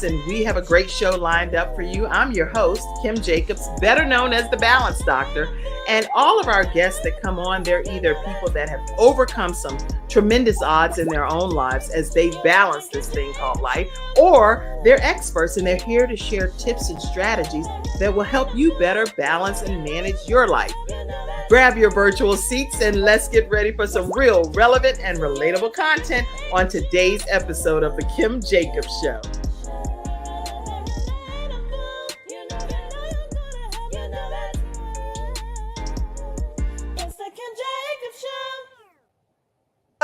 listeners, and we have a great show lined up for you. I'm your host, Kim Jacobs, better known as the Balance Doctor. And all of our guests that come on, they're either people that have overcome some tremendous odds in their own lives as they balance this thing called life, or they're experts and they're here to share tips and strategies that will help you better balance and manage your life. Grab your virtual seats and let's get ready for some real relevant and relatable content on today's episode of The Kim Jacobs Show.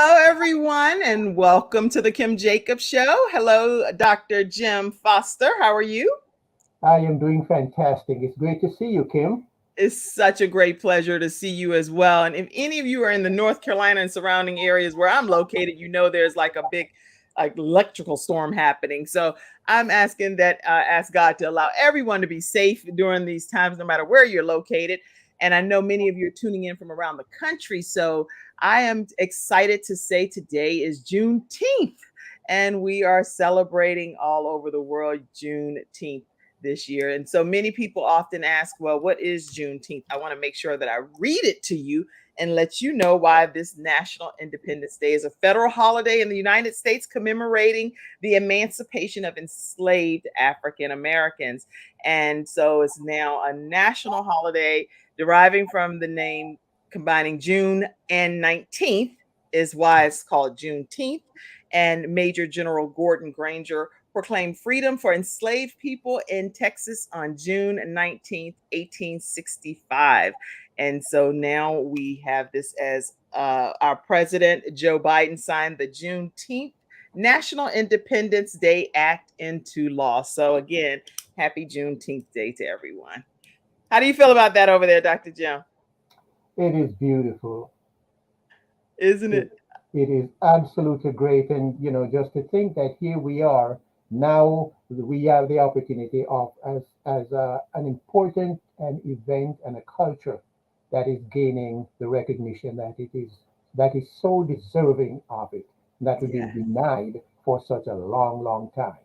Hello, everyone, and welcome to The Kim Jacobs Show. Hello, Dr. Jim Foster. How are you? I am doing fantastic. It's great to see you, Kim. It's such a great pleasure to see you as well. And if any of you are in the North Carolina and surrounding areas where I'm located, you know there's like a big electrical storm happening. So I'm asking that, ask God to allow everyone to be safe during these times, no matter where you're located. And I know many of you are tuning in from around the country. So I am excited to say today is Juneteenth, and we are celebrating all over the world Juneteenth this year. And so many people often ask, well, what is Juneteenth? I want to make sure that I read it to you and let you know why this National Independence Day is a federal holiday in the United States commemorating the emancipation of enslaved African Americans. And so it's now a national holiday deriving from the name combining June and 19th is why it's called Juneteenth. And Major General Gordon Granger proclaimed freedom for enslaved people in Texas on June 19th, 1865. And so now we have this as our president, Joe Biden, signed the Juneteenth National Independence Day Act into law. So again, happy Juneteenth Day to everyone. How do you feel about that over there, Dr. Jim? It is beautiful. Isn't it? It is absolutely great. And, just to think that here we are, now we have the opportunity of, as an important event and a culture that is gaining the recognition that is so deserving of it, that we've been denied for such a long, long time.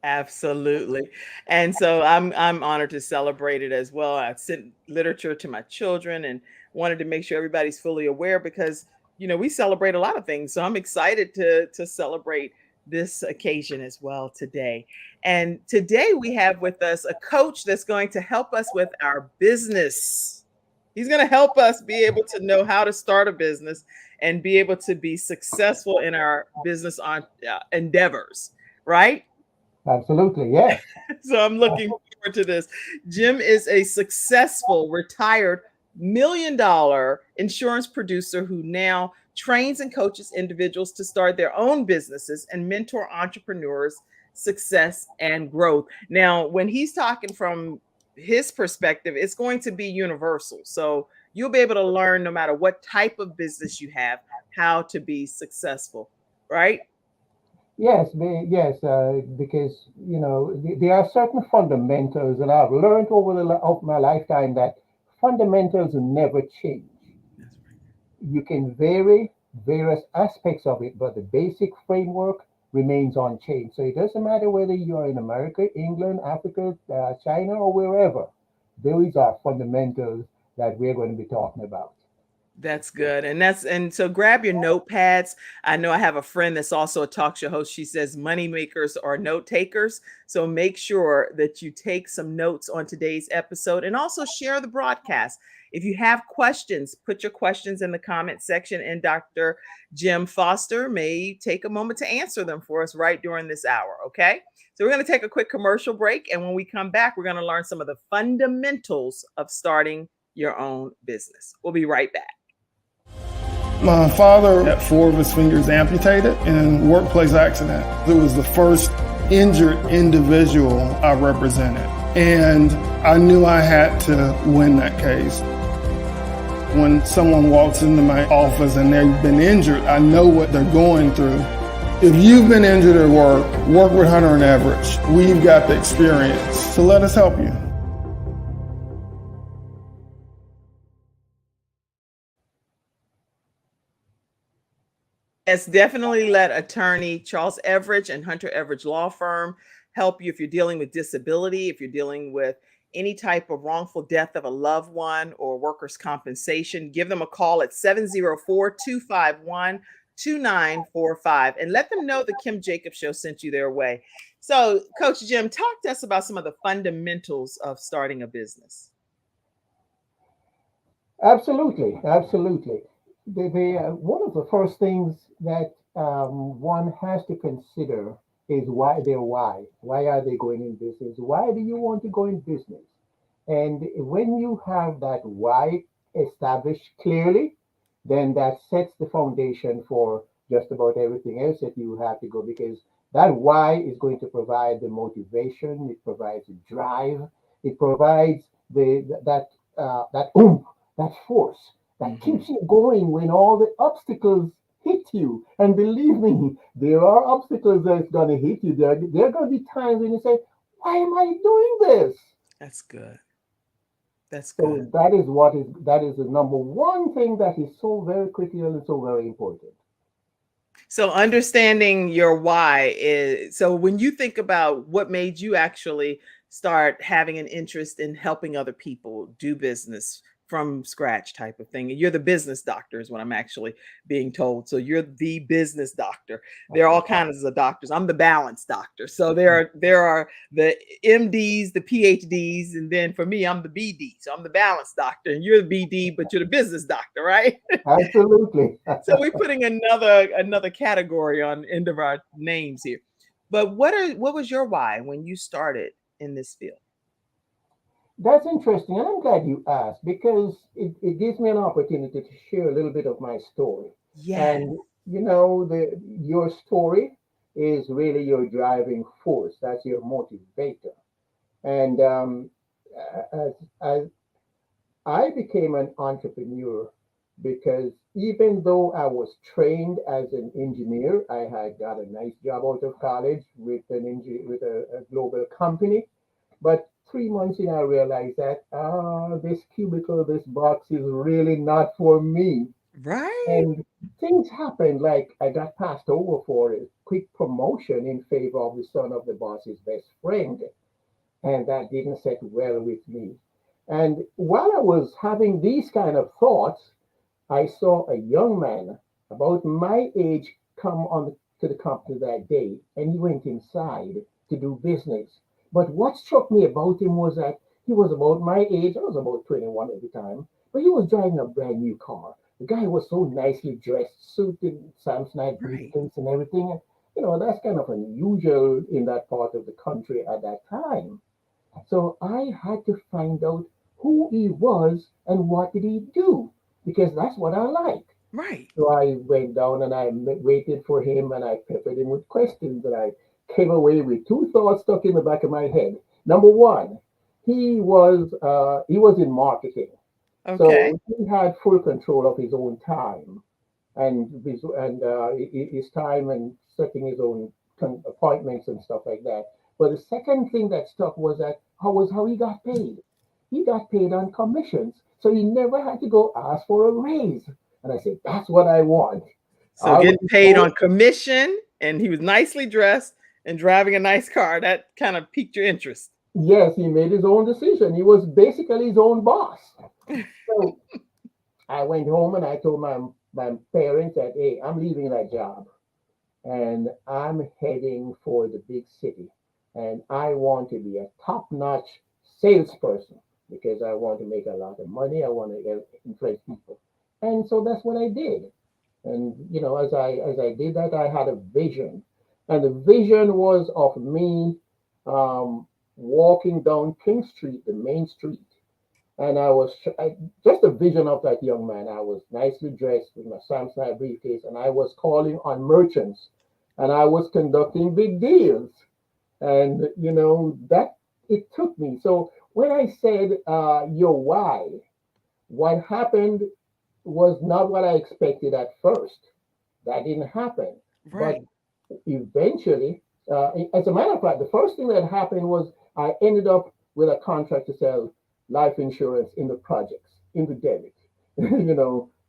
Absolutely. And so I'm honored to celebrate it as well. I've sent literature to my children and wanted to make sure everybody's fully aware because, we celebrate a lot of things. So I'm excited to celebrate this occasion as well today. And today we have with us a coach that's going to help us with our business. He's going to help us be able to know how to start a business and be able to be successful in our business endeavors, right? Absolutely, yes. So I'm looking forward to this. Jim is a successful retired $1 million insurance producer who now trains and coaches individuals to start their own businesses and mentor entrepreneurs' success and growth. Now, when he's talking from his perspective, it's going to be universal. So you'll be able to learn no matter what type of business you have, how to be successful, right? Yes, because there are certain fundamentals that I've learned of my lifetime that fundamentals never change. You can vary various aspects of it, but the basic framework remains unchanged. So it doesn't matter whether you're in America, England, Africa, China, or wherever. Those are fundamentals that we're going to be talking about. That's good. And so grab your notepads. I know I have a friend that's also a talk show host. She says money makers are note takers. So make sure that you take some notes on today's episode and also share the broadcast. If you have questions, put your questions in the comment section and Dr. Jim Foster may take a moment to answer them for us right during this hour. Okay. So we're going to take a quick commercial break. And when we come back, we're going to learn some of the fundamentals of starting your own business. We'll be right back. My father had 4 of his fingers amputated in a workplace accident. It was the first injured individual I represented. And I knew I had to win that case. When someone walks into my office and they've been injured, I know what they're going through. If you've been injured at work, work with Hunter and Everett. We've got the experience. So let us help you. Yes, definitely let attorney Charles Everett and Hunter Everett Law Firm help you if you're dealing with disability, if you're dealing with any type of wrongful death of a loved one or workers' compensation. Give them a call at 704-251-2945 and let them know the Kim Jacobs Show sent you their way. So, Coach Jim, talk to us about some of the fundamentals of starting a business. Absolutely, absolutely. One of the first things that one has to consider is why their why. Why are they going in business? Why do you want to go in business? And when you have that why established clearly, then that sets the foundation for just about everything else that you have to go, because that why is going to provide the motivation, it provides the drive, it provides that oomph, that force that keeps you going when all the obstacles hit you. And believe me, there are obstacles that's going to hit you. There are going to be times when you say, why am I doing this? That's good. That's good. So that is the number one thing that is so very critical and so very important. So understanding your why is, so when you think about what made you actually start having an interest in helping other people do business from scratch type of thing. And you're the business doctor is what I'm actually being told. So you're the business doctor. There are all kinds of doctors. I'm the balance doctor. So there are the MDs, the PhDs, and then for me, I'm the BD. So I'm the balance doctor, and you're the BD, but you're the business doctor, right? Absolutely. So we're putting another category on end of our names here. But what was your why when you started in this field? That's interesting. And I'm glad you asked because it gives me an opportunity to share a little bit of my story. Yeah. And your story is really your driving force. That's your motivator. And as I became an entrepreneur because even though I was trained as an engineer, I had got a nice job out of college with with a global company. But 3 months in, I realized that this cubicle, this box is really not for me. Right. And things happened, like I got passed over for a quick promotion in favor of the son of the boss's best friend, and that didn't set well with me. And while I was having these kind of thoughts, I saw a young man about my age come on to the company that day, and he went inside to do business. But what struck me about him was that he was about my age. I was about 21 at the time, but he was driving a brand new car. The guy was so nicely dressed, suited, Samsonite Right. briefcase and everything. And, that's kind of unusual in that part of the country at that time. So I had to find out who he was and what did he do, because that's what I like. Right. So I went down and I waited for him and I peppered him with questions and I came away with two thoughts stuck in the back of my head. Number one, he was in marketing, Okay. so he had full control of his own time and his time and setting his own appointments and stuff like that. But the second thing that stuck was that how he got paid. He got paid on commissions, so he never had to go ask for a raise. And I said, that's what I want. So I was getting paid on commission, and he was nicely dressed and driving a nice car. That kind of piqued your interest. Yes, he made his own decision. He was basically his own boss. So I went home and I told my parents that, hey, I'm leaving that job and I'm heading for the big city. And I want to be a top notch salesperson because I want to make a lot of money. I want to influence people. And so that's what I did. And as I did that, I had a vision. And the vision was of me um, walking down King Street, the main street, and just a vision of that young man. I was nicely dressed with my Samsonite briefcase, and I was calling on merchants, and I was conducting big deals. And that it took me. So when I said your why, what happened was not what I expected at first. That didn't happen. But Right. eventually, as a matter of fact, the first thing that happened was I ended up with a contract to sell life insurance in the projects, in the desert,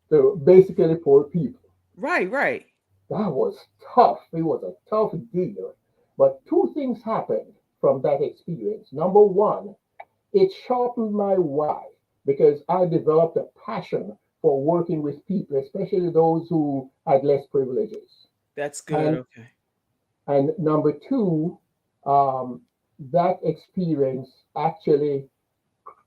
to basically poor people. Right. Right. That was tough. It was a tough deal. But two things happened from that experience. Number one, it sharpened my why because I developed a passion for working with people, especially those who had less privileges. That's good. And Okay. number two, um, that experience actually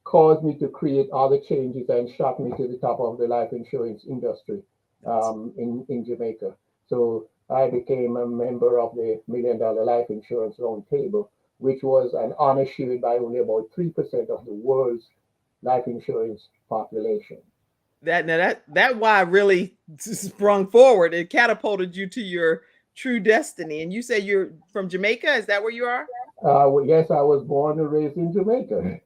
caused me to create other changes and shot me to the top of the life insurance industry That's in Jamaica. So I became a member of the $1 Million Life Insurance Roundtable, which was an honor shared by only about 3% of the world's life insurance population. that now that why really sprung forward. It catapulted you to your true destiny. And you say you're from Jamaica. Is that where you are? Well, yes, I was born and raised in Jamaica.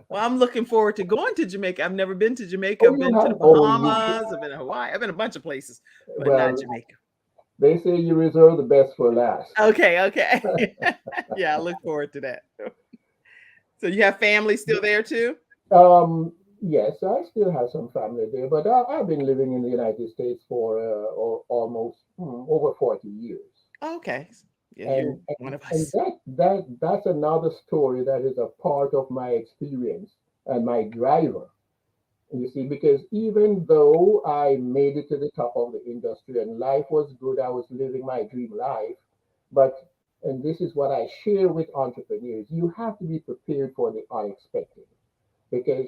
Well, I'm looking forward to going to Jamaica. I've never been to Jamaica. Oh, I've you been to the have? Oh, you, Bahamas. I've been to Hawaii. I've been a bunch of places, but not well, Jamaica. they say you reserve the best for last. Okay, okay. Yeah, I look forward to that. So you have family still there too? Yes, I still have some family there, but I've been living in the United States for almost over 40 years. Okay. Yeah, you're And, one and of and us. that's another story that is a part of my experience and my driver. You see, because even though I made it to the top of the industry and life was good, I was living my dream life. But, and this is what I share with entrepreneurs, you have to be prepared for the unexpected because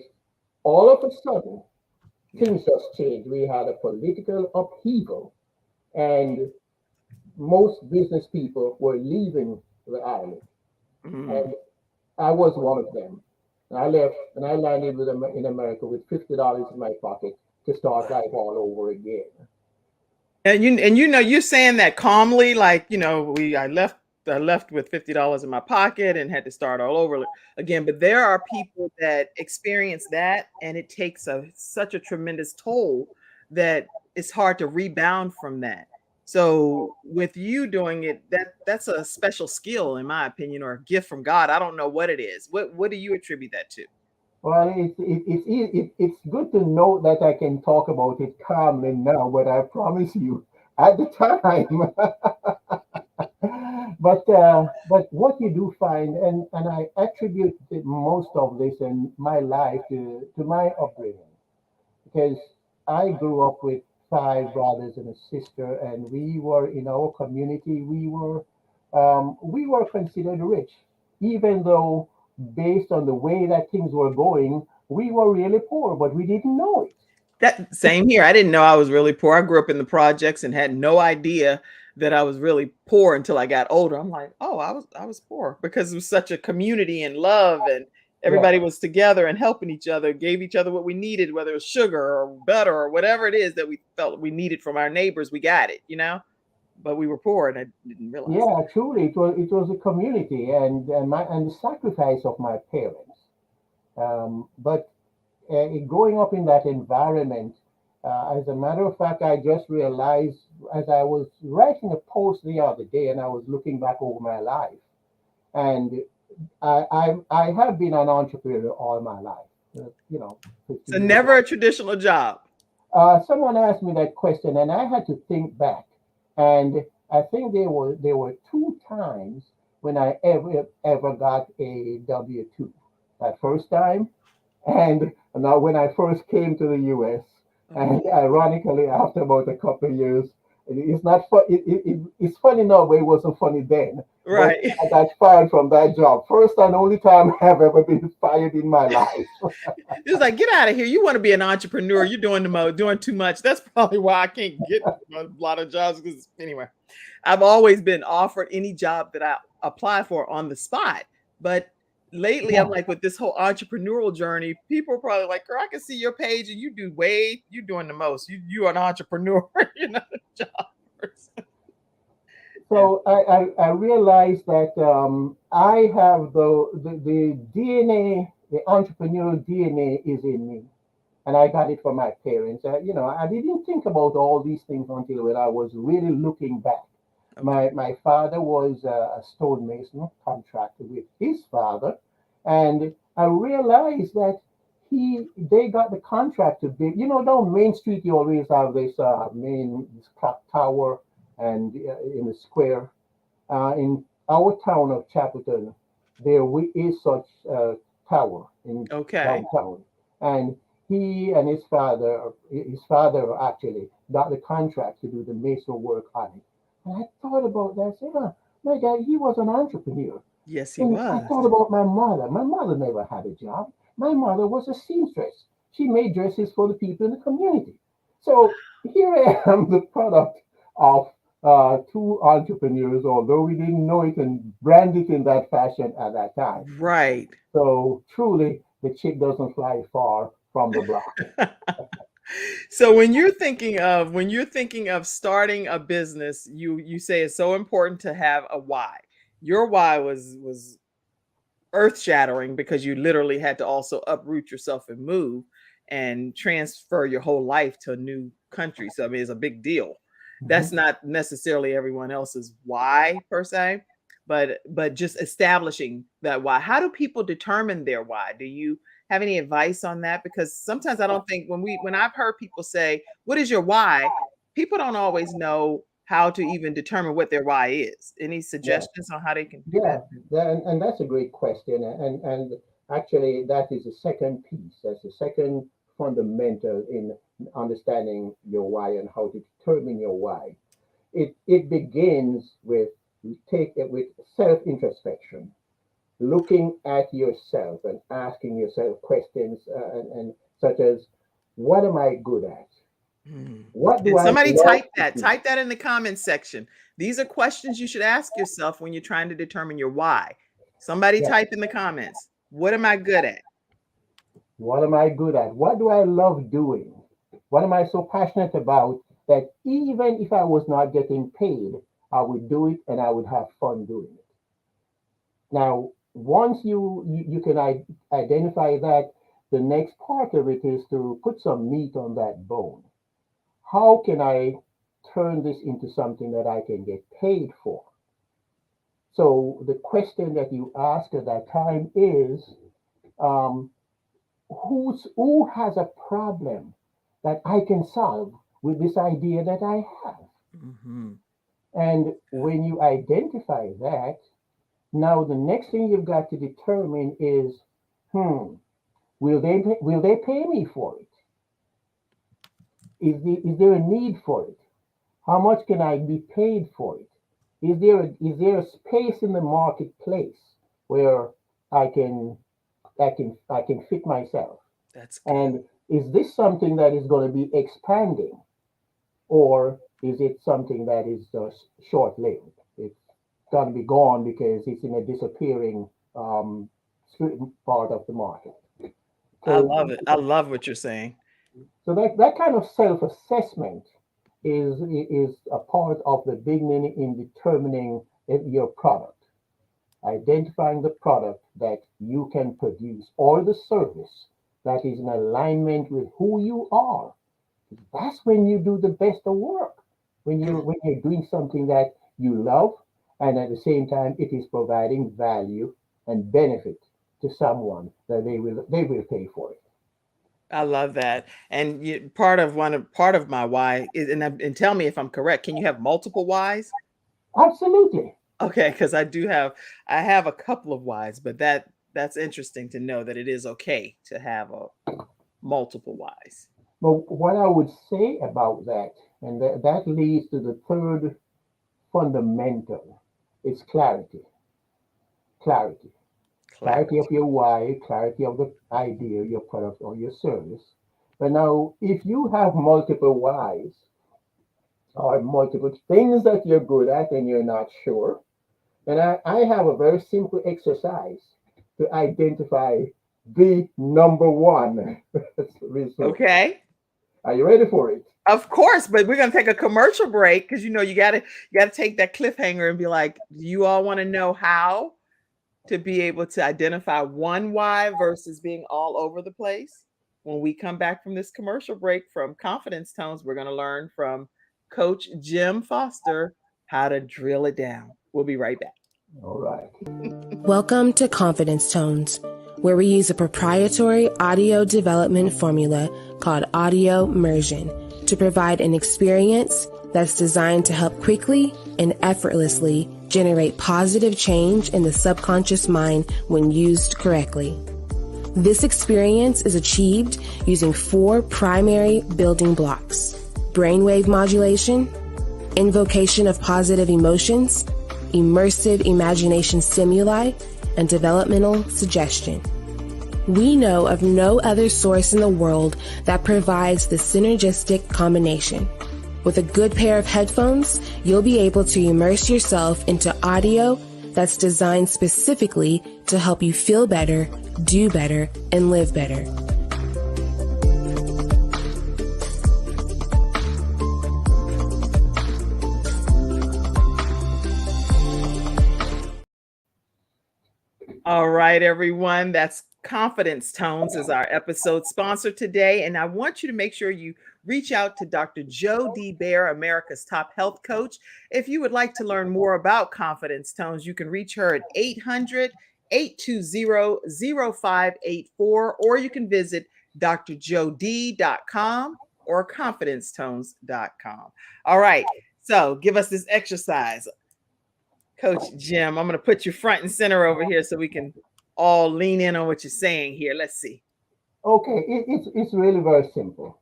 all of a sudden Yeah. things just changed. We had a political upheaval, and most business people were leaving the island. Mm. And I was one of them. And I left and I landed in America with $50 in my pocket to start life all over again. And you know you're saying that calmly, like we I left with $50 in my pocket and had to start all over again. But there are people that experience that, and it takes such a tremendous toll that it's hard to rebound from that. So with you doing it, that's a special skill, in my opinion, or a gift from God. I don't know what it is. What do you attribute that to? Well, it's good to know that I can talk about it calmly now, but I promise you, at the time, but what you do find, and I attribute most of this in my life to my upbringing, because I grew up with five brothers and a sister, and we were in our community. We were considered rich, even though based on the way that things were going, we were really poor, but we didn't know it. That same here. I didn't know I was really poor. I grew up in the projects and had no idea that I was really poor until I got older. I'm like, oh, I was poor because it was such a community and love, and Yeah, everybody was together and helping each other, gave each other what we needed, whether it was sugar or butter or whatever it is that we felt we needed from our neighbors. We got it. But we were poor and I didn't realize yeah, truly, it was a community and the sacrifice of my parents. But growing up in that environment, as a matter of fact, I just realized as I was writing a post the other day and I was looking back over my life, and I have been an entrepreneur all my life, 50 So years. never a traditional job. Someone asked me that question, and I had to think back, and I think there were two times when I ever got a W-2. That first time, and now when I first came to the US, Oh, and ironically, after about a couple of years, it's not it's funny now, but it wasn't funny then. But right. I got fired from that job. First and only time I've ever been fired in my life. It's like, get out of here. You want to be an entrepreneur. You're doing doing too much. That's probably why I can't get a lot of jobs. Because anyway, I've always been offered any job that I apply for on the spot. But lately, I'm Yeah. like, with this whole entrepreneurial journey, people are probably like, girl, I can see your page and you're doing the most. You're an entrepreneur. You're not a job person. Yeah. So I realized that I have the DNA, the entrepreneurial DNA is in me. And I got it from my parents. I didn't think about all these things until when I was really looking back. Okay. My father was a stonemason contractor with his father, and I realized that they got the contract to build. Down Main Street, you always have this clock tower, and in the square. In our town of Chapelton, is such a tower in Okay. downtown, and he and his father actually got the contract to do the mason work on it. And I thought about that. I said, my dad, he was an entrepreneur. Yes, he And I was. thought about my mother. My mother never had a job. My mother was a seamstress. She made dresses for the people in the community. So here I am, the product of two entrepreneurs, although we didn't know it and brand it in that fashion at that time. Right. So truly, the chick doesn't fly far from the block. So when you're thinking of starting a business, you say it's so important to have a why. Your why was earth shattering because you literally had to also uproot yourself and move and transfer your whole life to a new country. So I mean, it's a big deal. That's Mhm. not necessarily everyone else's why per se, but just establishing that why. How do people determine their why? Do you have any advice on that? Because sometimes I don't think when I've heard people say, "What is your why?" People don't always know how to even determine what their why is. Any Yeah. suggestions on how they can do that? Yeah, and that's a great question, and actually that is the second piece. That's the second fundamental in understanding your why and how to determine your why. It begins with take it with self introspection, looking at yourself and asking yourself questions and such as, what am I good at? Mm. What do And I somebody love type to that. do? Type that in the comments section. These are questions you should ask yourself when you're trying to determine your why. Somebody Yeah. type in the comments. What am I good at? What am I good at? What do I love doing? What am I so passionate about that even if I was not getting paid, I would do it and I would have fun doing it? Now, once you can identify that, the next part of it is to put some meat on that bone. How can I turn this into something that I can get paid for? So the question that you ask at that time is, um, who has a problem that I can solve with this idea that I have? Mhm. And when you identify that, now the next thing you've got to determine is, hmm, will they pay me for it? Is there a need for it? How much can I be paid for it? Is there a space in the marketplace where I can I can fit myself? That's good. And is this something that is going to be expanding, or is it something that is just short lived? It's going to be gone because it's in a disappearing um, part of the market. I So, love it. I love what you're saying. so that kind of self assessment is a part of the beginning in determining your product, identifying the product that you can produce or the service that is in alignment with who you are. That's when you do the best of work. Mm. When you're doing something that you love, and at the same time it is providing value and benefit to someone that they will pay for it. I love that. And part of my why is, and tell me if I'm correct. Can you have multiple whys? Absolutely. Okay, because I have a couple of whys, but that's interesting to know that it is okay to have a multiple whys. But what I would say about that, and that leads to the third fundamental, is clarity. Clarity. Clarity of Clarity. your why, clarity of the idea, your product, or your service. But now, if you have multiple whys or multiple things that you're good at and you're not sure, then I have a very simple exercise to identify the number one resource. Okay. Are you ready for it? Of course, but we're gonna take a commercial break because you gotta take that cliffhanger and be like, do you all want to know how to be able to identify one why versus being all over the place? When we come back from this commercial break from Confidence Tones, we're gonna learn from Coach Jim Foster how to drill it down. We'll be right back. All right. Welcome to Confidence Tones, where we use a proprietary audio development formula called audio immersion to provide an experience that's designed to help quickly and effortlessly generate positive change in the subconscious mind when used correctly. This experience is achieved using 4 primary building blocks: brainwave modulation, invocation of positive emotions, immersive imagination stimuli, and developmental suggestion. We know of no other source in the world that provides the synergistic combination. With a good pair of headphones, you'll be able to immerse yourself into audio that's designed specifically to help you feel better, do better, and live better. All right, everyone. That's Confidence Tones is our episode sponsor today. And I want you to make sure you reach out to Dr. Joe D. Bear, America's top health coach. If you would like to learn more about Confidence Tones, you can reach her at 800-820-0584, or you can visit drjod.com or confidencetones.com. All right. So give us this exercise. Coach Jim, I'm going to put you front and center over here so we can all lean in on what you're saying here. Let's see. Okay, it's really very simple.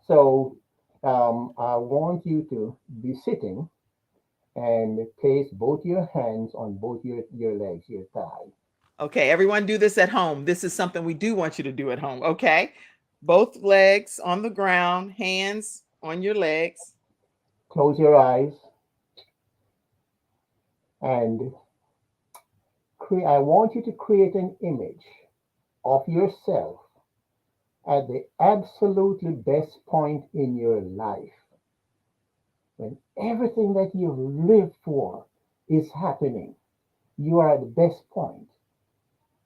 So I want you to be sitting and place both your hands on both your legs, your thigh. Okay, everyone do this at home. This is something we do want you to do at home. Okay, both legs on the ground, hands on your legs. Close your eyes. And I want you to create an image of yourself at the absolutely best point in your life, when everything that you've lived for is happening. You are at the best point.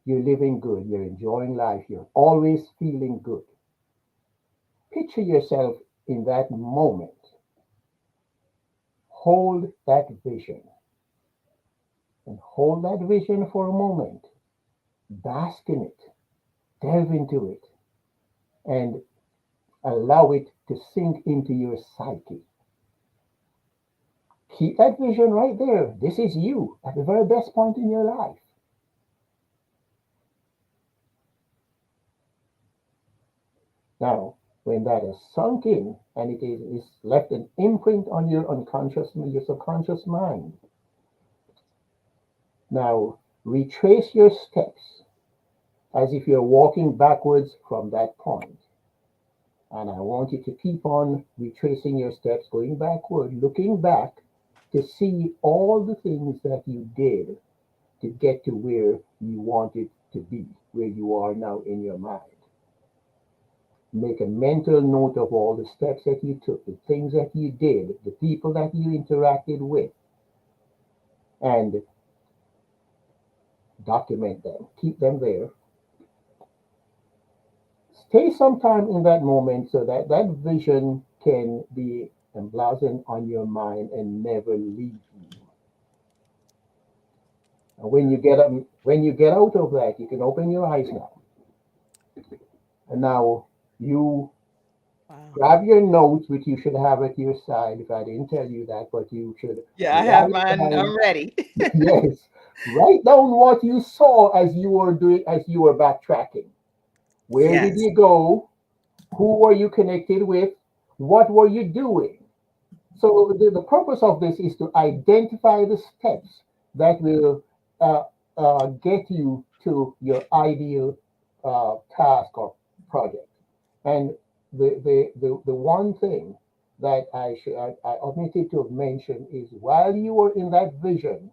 You're living good. You're enjoying life. You're always feeling good. Picture yourself in that moment. Hold that vision. And hold that vision for a moment. Bask in it. Delve into it. And allow it to sink into your psyche. Keep that vision right there. This is you at the very best point in your life. Now, when that is sunk in and it is left an imprint on your unconscious, your subconscious mind, now retrace your steps as if you're walking backwards from that point. And I want you to keep on retracing your steps, going backward, looking back to see all the things that you did to get to where you wanted to be, where you are now in your mind. Make a mental note of all the steps that you took, the things that you did, the people that you interacted with, and document them. Keep them there. Stay sometime in that moment so that that vision can be emblazoned on your mind and never leave you. And when you get out of that, you can open your eyes now. And now you grab your notes, which you should have at your side. If I didn't tell you that, but you should. Yeah, I have mine. I'm ready. Yes. Write down what you saw as you were backtracking. Where did you go? Who were you connected with? What were you doing? So the purpose of this is to identify the steps that will get you to your ideal task or project. And the one thing that I omitted to have mentioned is, while you were in that vision,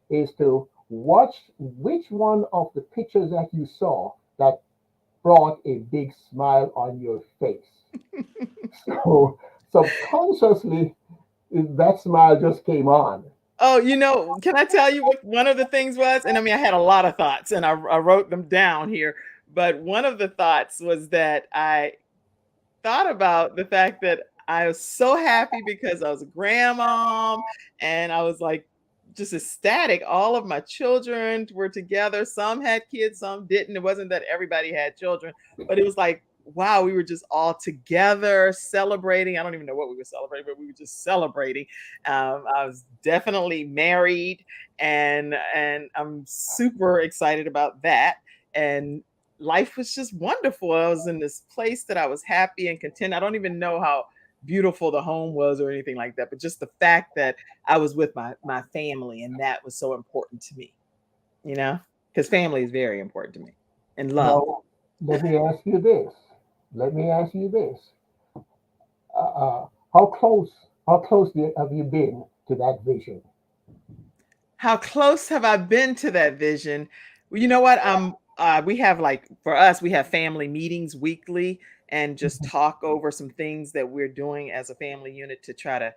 is to watch which one of the pictures that you saw that brought a big smile on your face. So subconsciously, that smile just came on. Oh, can I tell you what one of the things was? And I mean, I had a lot of thoughts and I wrote them down here. But one of the thoughts was that I thought about the fact that I was so happy because I was a grandmom and I was like just ecstatic. All of my children were together. Some had kids, some didn't. It wasn't that everybody had children, but it was like wow, we were just all together celebrating. I don't even know what we were celebrating, but we were just celebrating. I was definitely married, and I'm super excited about that. And life was just wonderful. I was in this place that I was happy and content. I don't even know how beautiful the home was or anything like that, but just the fact that I was with my family, and that was so important to me, because family is very important to me, and love. Now, let me ask you this. Let me ask you this. Uh, uh, how close, how close have you been to that vision? How close have I been to that vision? Well, you know what? We have, like, for us, we have family meetings weekly and just Mhm. talk over some things that we're doing as a family unit to try to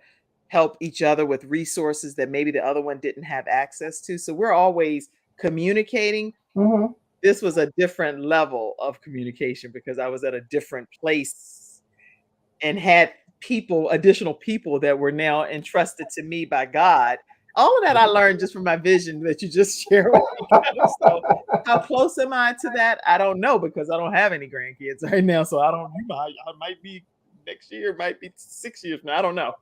help each other with resources that maybe the other one didn't have access to. So we're always communicating. Mhm. This was a different level of communication because I was at a different place and had additional people that were now entrusted to me by God. All of that I learned just from my vision that you just shared with me, kind of. So, how close am I to that? I don't know because I don't have any grandkids right now. So I don't. I might be next year. Might be 6 years from now. I don't know,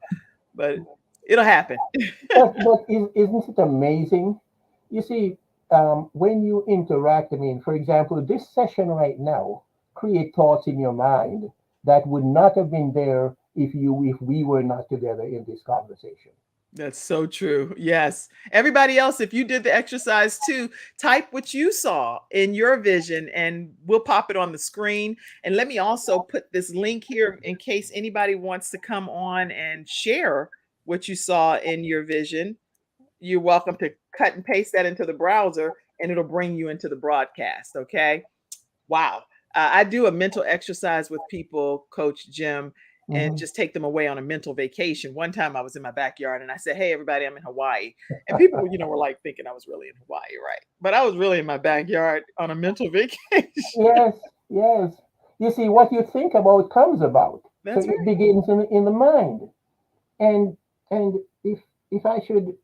but it'll happen. But isn't it amazing? You see, when you interact, I mean, for example, this session right now create thoughts in your mind that would not have been there if we were not together in this conversation. That's so true. Yes. Everybody else, if you did the exercise too, type what you saw in your vision and we'll pop it on the screen. And let me also put this link here in case anybody wants to come on and share what you saw in your vision. You're welcome to cut and paste that into the browser and it'll bring you into the broadcast. Okay. Wow. I do a mental exercise with people, Coach Jim, and Mhm. just take them away on a mental vacation. One time I was in my backyard and I said, "Hey, everybody, I'm in Hawaii." And people, were like thinking I was really in Hawaii, right? But I was really in my backyard on a mental vacation. Yes, yes. You see, what you think about comes about. So That's it right. begins in the mind. And and if I should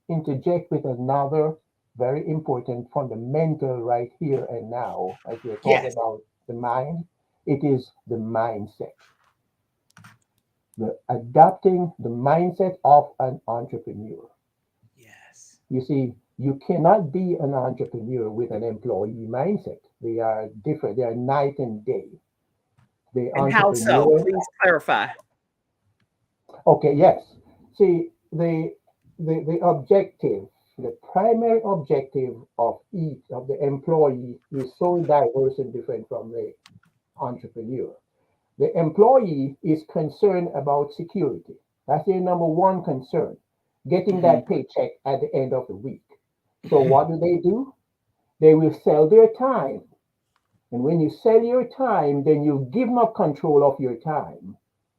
interject with another very important fundamental right here and now, as we're talking Yes. about the mind, it is the mindset. The adopting the mindset of an entrepreneur. Yes. You see, you cannot be an entrepreneur with an employee mindset. They are different. They are night and day. The And how so? entrepreneur. Please clarify. Okay, yes. See, the objective, the primary objective of each of the employee is so diverse and different from the entrepreneur. The employee is concerned about security. That's their number one concern, getting Hmm. that paycheck at the end of the week. So what do? They will sell their time. And when you sell your time, then you've given up control of your time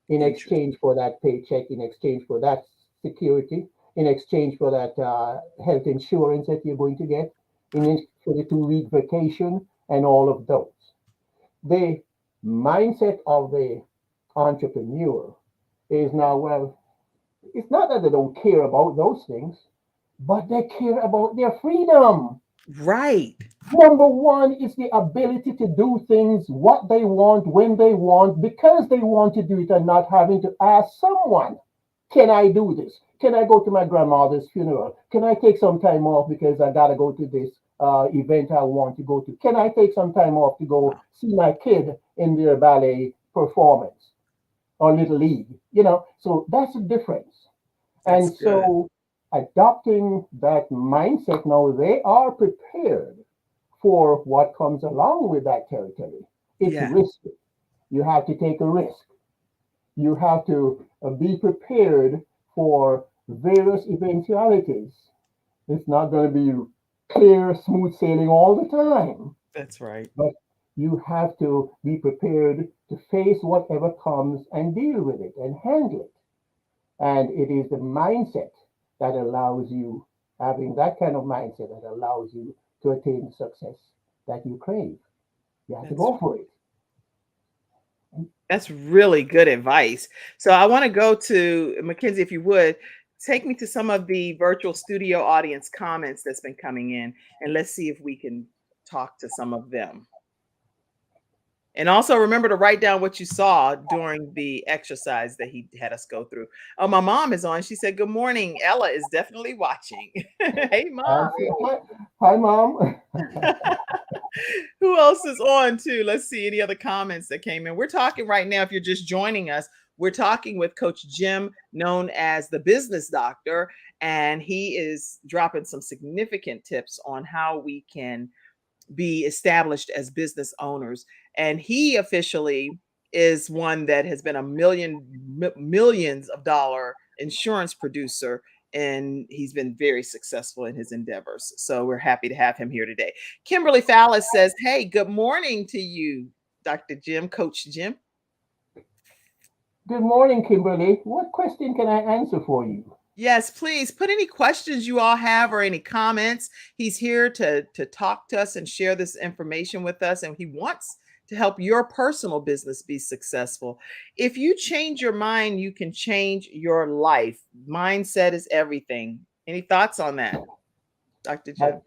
in Interesting. exchange for that paycheck, in exchange for that security, in exchange for that health insurance that you're going to get, for the 2 week vacation, and all of those. The mindset of the entrepreneur is now, well, it's not that they don't care about those things, but they care about their freedom. Right. Number one is the ability to do things what they want, when they want, because they want to do it and not having to ask someone, can I do this? Can I go to my grandmother's funeral? Can I take some time off because I got to go to this event I want to go to? Can I take some time off to go Wow. see my kid in their ballet performance or little league? So that's the difference. That's And good. so adopting that mindset now, they are prepared for what comes along with that territory. It's Yeah. risky. You have to take a risk. You have to be prepared for various eventualities. It's not going to be clear, smooth sailing all the time, That's right. but you have to be prepared to face whatever comes and deal with it and handle it. And it is the mindset that allows you, having that kind of mindset that allows you to attain the success that you crave. You have to That's go for it. That's really good advice. So I want to go to Mackenzie, if you would take me to some of the virtual studio audience comments that's been coming in, and let's see if we can talk to some of them. And also remember to write down what you saw during the exercise that he had us go through. Oh, my mom is on. She said, good morning. Ella is definitely watching. Hey, mom. Hi, hi, Mom. Who else is on too? Let's see any other comments that came in. We're talking right now, if you're just joining us, we're talking with Coach Jim, known as the Business Doctor, and he is dropping some significant tips on how we can be established as business owners. And he officially is one that has been a millions of dollar insurance producer, and he's been very successful in his endeavors. So we're happy to have him here today. Kimberly Fallis says, hey, good morning to you, Dr. Jim, Coach Jim. Good morning, Kimberly. What question can I answer for you? Yes, please put any questions you all have or any comments. He's here to talk to us and share this information with us, and he wants to help your personal business be successful. If you change your mind, you can change your life. Mindset is everything. Any thoughts on that, Dr. Jim?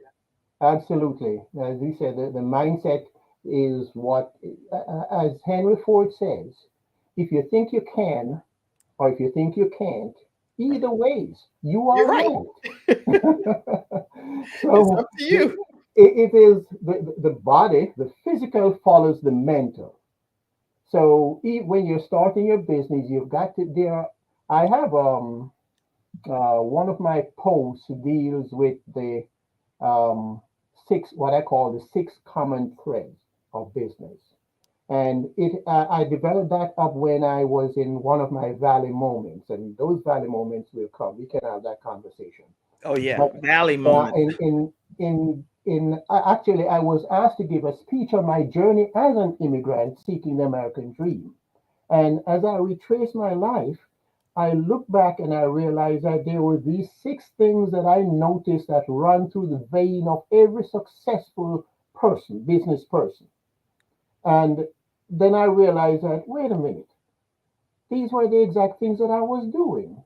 Absolutely. As we said, the mindset is what, as Henry Ford says, if you think you can, or if you think you can't, either ways, you You're are right. right. It's So up to you. it is the body, the physical follows the mental. So when you're starting your business, you've got to there. I have one of my posts deals with the six, what I call the six common threads of business. And I developed that up when I was in one of my valley moments, and those valley moments will come. We can have that conversation. Oh yeah, But Valley moment. actually, I was asked to give a speech on my journey as an immigrant seeking the American dream. And as I retrace my life, I look back and I realize that there were these six things that I noticed that run through the vein of every successful person, business person. And then I realized that, wait a minute, these were the exact things that I was doing.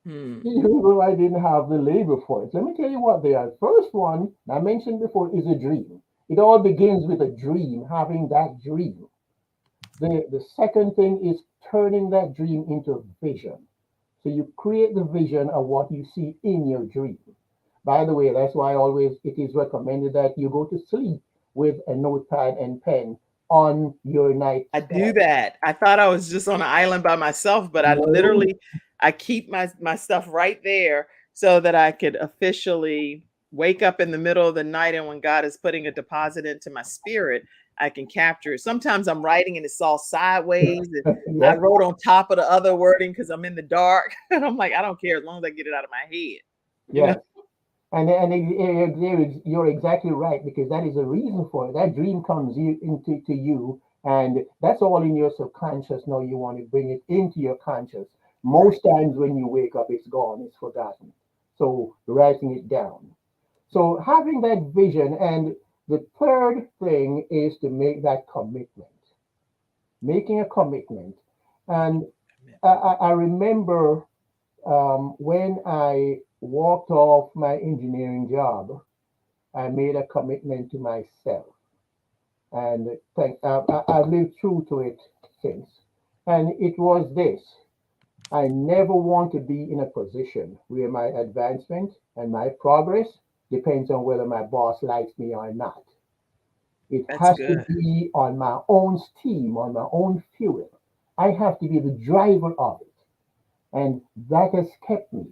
Even though I didn't have the labor for it. Let me tell you what they are. First one, I mentioned before, is a dream. It all begins with a dream, having that dream. The second thing is turning that dream into vision. So you create the vision of what you see in your dream. By the way, that's why always it is recommended that you go to sleep with a notepad and pen on your I do nightstand. that. I thought I was just on an island by myself, but No, I keep my stuff right there so that I could officially wake up in the middle of the night, and when God is putting a deposit into my spirit, I can capture it. Sometimes I'm writing and it's all sideways, and I yes, wrote on top of the other wording because I'm in the dark. And I'm like, I don't care as long as I get it out of my head. You know? yes. You're exactly right because that is a reason for it. That dream comes into to you, and that's all in your subconscious. Now you want to bring it into your conscious. Right. Most times when you wake up, it's gone, it's forgotten. So writing it down. So having that vision, and the third thing is to make that commitment. Making a commitment, and I remember when I walked off my engineering job, I made a commitment to myself, and I've lived true to it since. And it was this: I never want to be in a position where my advancement and my progress depends on whether my boss likes me or not. It That's has to good. be on my own steam, on my own fuel. I have to be the driver of it, and that has kept me.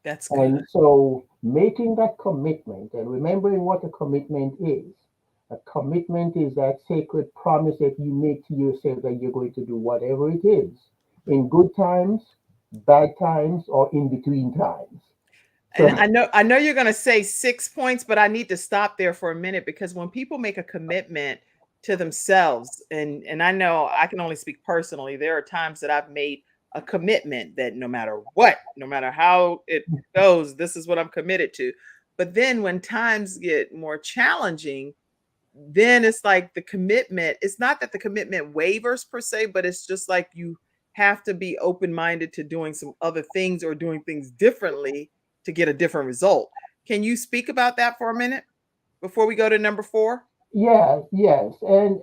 That's good. And so making that commitment and remembering what a commitment is. A commitment is that sacred promise that you make to yourself that you're going to do whatever it is in good times, bad times, or in between times. And So, I know you're going to say 6 points, but I need to stop there for a minute, because when people make a commitment to themselves, and I know I can only speak personally, there are times that I've made a commitment that no matter what, no matter how it goes, this is what I'm committed to. But then when times get more challenging, then it's like the commitment, it's not that the commitment wavers per se, but it's just like you have to be open-minded to doing some other things or doing things differently to get a different result. Can you speak about that for a minute before we go to number 4? Yeah, yes, and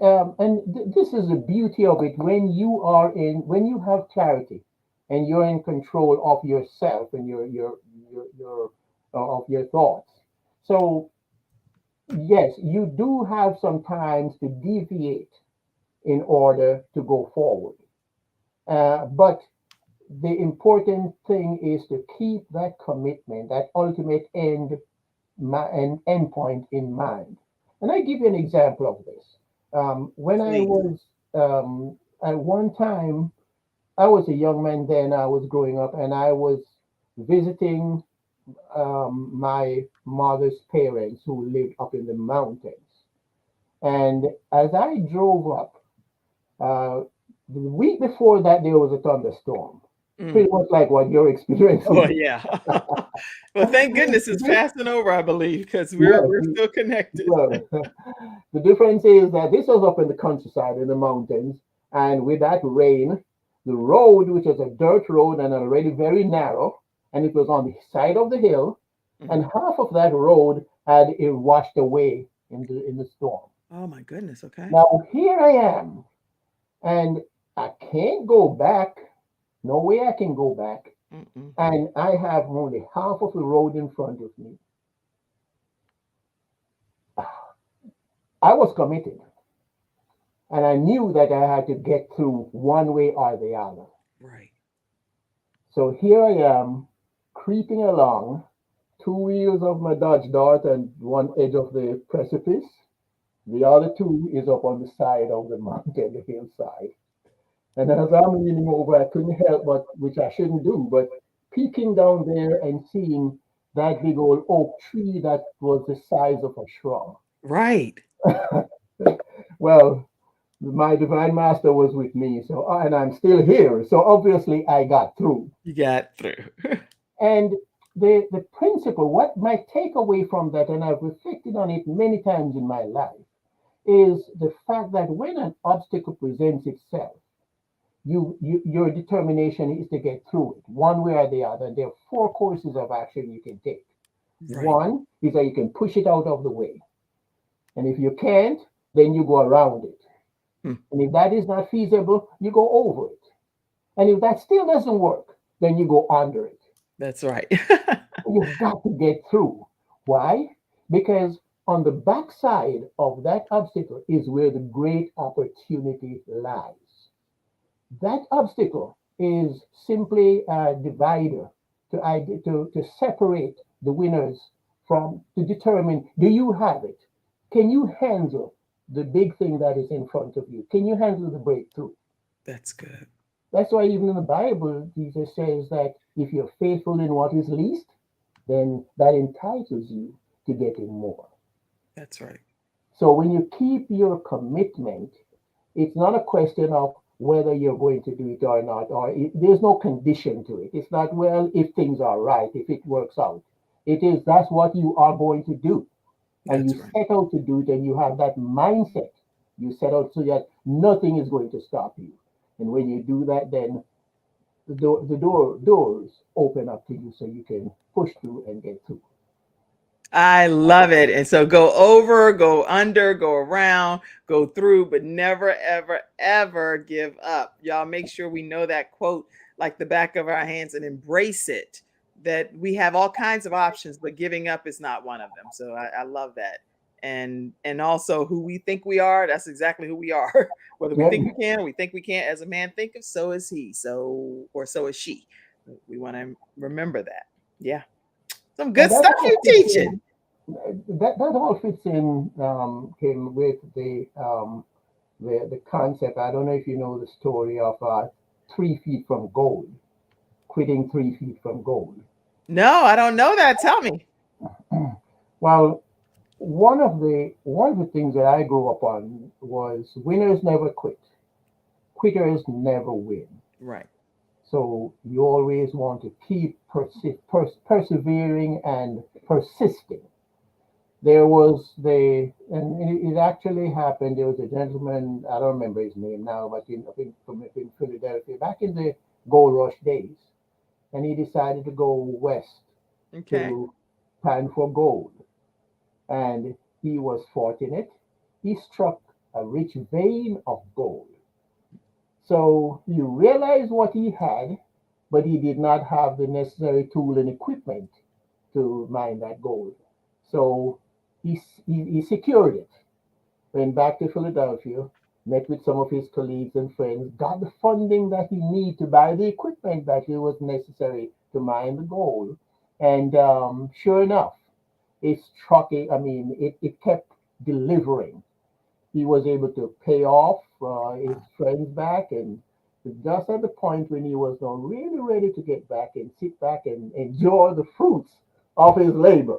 this is the beauty of it when you have clarity, and you're in control of yourself and of your thoughts. So yes, you do have some times to deviate in order to go forward. But the important thing is to keep that commitment, that ultimate end point in mind. And I give you an example of this. When I Please. was at one time, I was a young man then. I was growing up, and I was visiting my mother's parents who lived up in the mountains. And as I drove up, uh, the week before that, there was a thunderstorm, Mm. pretty much like what you're Oh experiencing. yeah. Well, thank goodness it's passing over, I believe, because we're Yes, we're still connected. well, the difference is that this was up in the countryside in the mountains, and with that rain, the road, which was a dirt road and already very narrow, and it was on the side of the hill, and Mhm. half of that road had it washed away in the storm. Oh my goodness. Okay. Now here I am, and I can't go back. No way I can go back, Mm-mm. and I have only half of the road in front of me. I was committed, and I knew that I had to get through one way or the other. Right. So here I am, creeping along, two wheels of my Dodge Dart and one edge of the precipice. The other two is up on the side of the mountain, the hillside. And as I'm leaning over, I couldn't help but, which I shouldn't do, but peeking down there and seeing that big old oak tree that was the size of a shrub. Right. Well, my divine master was with me, so and I'm still here. So obviously I got through. You got through. And the principle, what my takeaway from that, and I've reflected on it many times in my life, is the fact that when an obstacle presents itself, your determination is to get through it one way or the other. And there are four courses of action you can take. Right. One is that you can push it out of the way. And if you can't, then you go around it. Hmm. And if that is not feasible, you go over it. And if that still doesn't work, then you go under it. That's right. You've got to get through. Why? Because on the backside of that obstacle is where the great opportunity lies. That obstacle is simply a divider to separate the winners from, to determine, do you have it? Can you handle the big thing that is in front of you? Can you handle the breakthrough? That's good. That's why even in the Bible, Jesus says that if you're faithful in what is least, then that entitles you to getting more. That's right. So when you keep your commitment, it's not a question of whether you're going to do it or not, there's no condition to it. It's not, well, if things are right, if it works out. It is, that's what you are going to do. And you That's right. set out to do it, and you have that mindset. You set out so that nothing is going to stop you. And when you do that, then doors open up to you so you can push through and get through. I love it. And so go over, go under, go around, go through, but never, ever, ever give up. Y'all make sure we know that quote like the back of our hands and embrace it. That we have all kinds of options, but giving up is not one of them. So I love that. And also who we think we are, that's exactly who we are. Whether we Yeah, think we can or we think we can't, as a man thinketh, so is he. So or so is she. We want to remember that. Yeah. Some and good that stuff all you fits teaching. in. That all fits in Kim, with the concept. I don't know if you know the story of 3 feet from gold, quitting 3 feet from gold. No, I don't know that. Tell me. Well, one of the things that I grew up on was winners never quit, quitters never win. Right. So you always want to keep persevering and persisting. There was and it actually happened. There was a gentleman, I don't remember his name now, but I think in Philadelphia, back in the gold rush days, and he decided to go west Okay. to pan for gold. And he was fortunate. he struck a rich vein of gold. So he realized what he had, but he did not have the necessary tool and equipment to mine that gold. So he secured it, went back to Philadelphia, met with some of his colleagues and friends, got the funding that he needed to buy the equipment that it was necessary to mine the gold. And sure enough, it struck, it kept delivering. He was able to pay off his friends back, and just at the point when he was now really ready to get back and sit back and enjoy the fruits of his labor,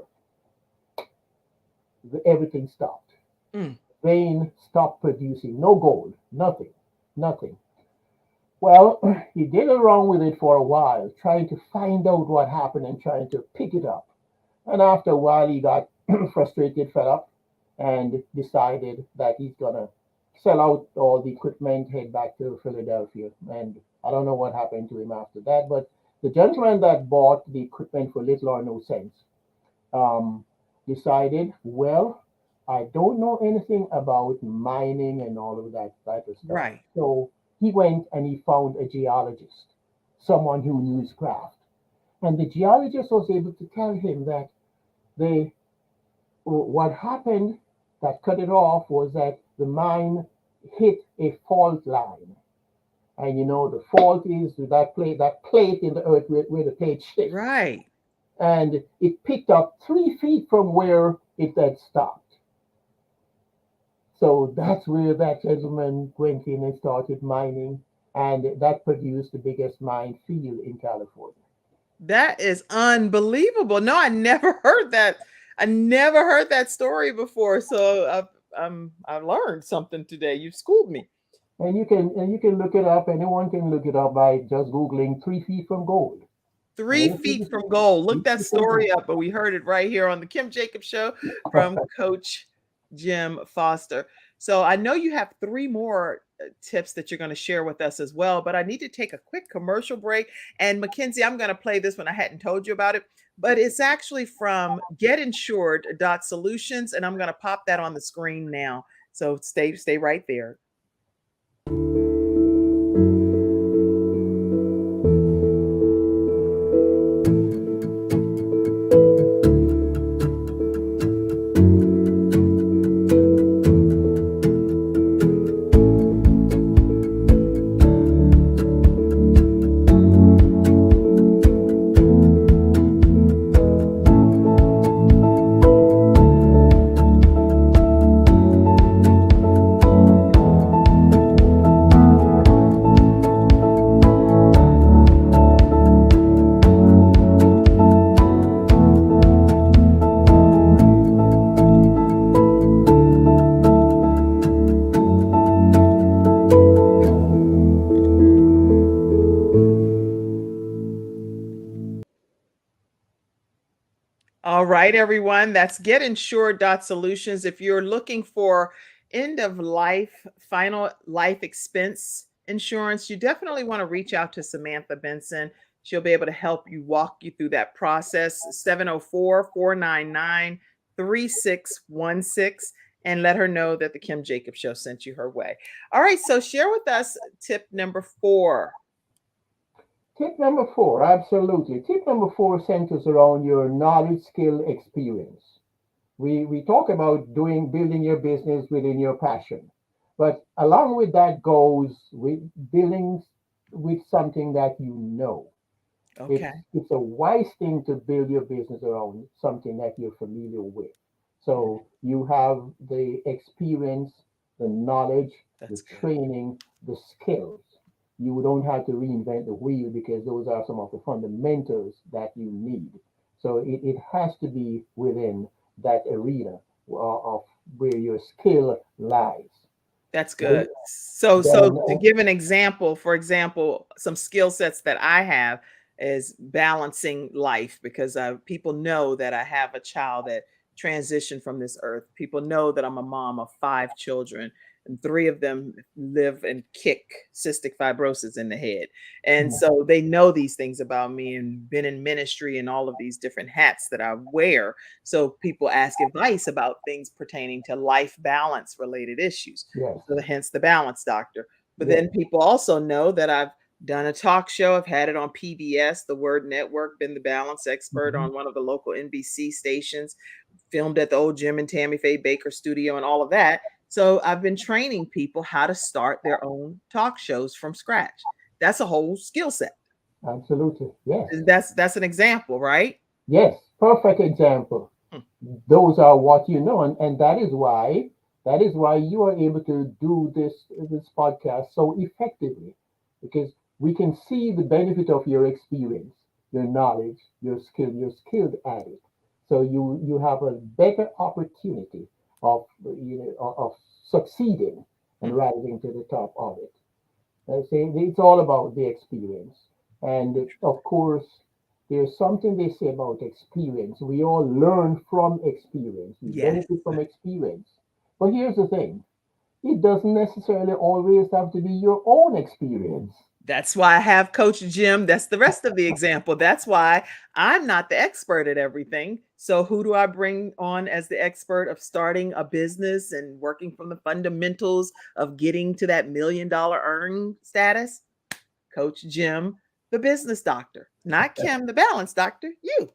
everything stopped. Mm. Vein stopped producing no gold, nothing, nothing. Well, he did around with it for a while, trying to find out what happened and trying to pick it up. And after a while, he got frustrated, fed up, and decided that he's gonna sell out all the equipment, head back to Philadelphia. And I don't know what happened to him after that, but the gentleman that bought the equipment for little or no sense um, decided, well, I don't know anything about mining and all of that type of stuff. Right. So he went and he found a geologist, someone who knew his craft. And the geologist was able to tell him that they what happened that cut it off was that the mine hit a fault line. And you know, the fault is that plate in the earth where the plate shifts. Right. And it picked up 3 feet from where it had stopped. So that's where that gentleman went in and started mining, and that produced the biggest mine field in California. That is unbelievable. No, I never heard that. I never heard that story before. So I learned something today. You schooled me. And you can look it up. Anyone can look it up by just googling 3 feet from gold. Three feet from gold. Look that story up, but we heard it right here on the Kim Jacobs Show from Coach Jim Foster. So I know you have 3 more tips that you're going to share with us as well, but I need to take a quick commercial break. And Mackenzie, I'm going to play this one. I hadn't told you about it, but it's actually from getinsured.solutions, and I'm going to pop that on the screen now. So stay right there. All right, everyone. That's getinsured.solutions. If you're looking for end of life, final life expense insurance, you definitely want to reach out to Samantha Benson. She'll be able to help you walk you through that process. 704-499-3616, and let her know that the Kim Jacobs Show sent you her way. All right, so share with us tip number 4. Tip number 4, absolutely. Tip number 4 centers around your knowledge, skill, experience. We talk about building your business within your passion, but along with that goes with building with something that you know. Okay. It's a wise thing to build your business around something that you're familiar with. So you have the experience, the knowledge, the training, the skills. You don't have to reinvent the wheel because those are some of the fundamentals that you need. So it has to be within that arena of where your skill lies. That's good. So to give an example, for example, some skill sets that I have is balancing life, because people know that I have a child that transition from this earth. People know that I'm a mom of 5 children, and 3 of them live and kick cystic fibrosis in the head. And Mm. so they know these things about me and been in ministry and all of these different hats that I wear. So people ask advice about things pertaining to life balance related issues. Yes. So hence the balance doctor. But Yes. then people also know that I've done a talk show. I've had it on PBS, the Word Network, been the balance expert Mhm. on one of the local NBC stations, filmed at the old Jim and Tammy Faye Baker studio and all of that. So I've been training people how to start their own talk shows from scratch. That's a whole skill set. Absolutely. Yes. That's an example, right? Yes. Perfect example. Hmm. Those are what you know, and that is why you are able to do this podcast so effectively, because we can see the benefit of your experience, your knowledge, your skill. You're skilled at it, so you have a better opportunity of of succeeding Hmm. and rising to the top of it. I say it's all about the experience. And of course, there's something they say about experience. We all learn from experience, we Yes. benefit from experience. But here's the thing, it doesn't necessarily always have to be your own experience. That's why I have Coach Jim. That's the rest of the example. That's why I'm not the expert at everything. So, who do I bring on as the expert of starting a business and working from the fundamentals of getting to that $1 million earning status? Coach Jim, the business doctor, not Kim, the balance doctor. You.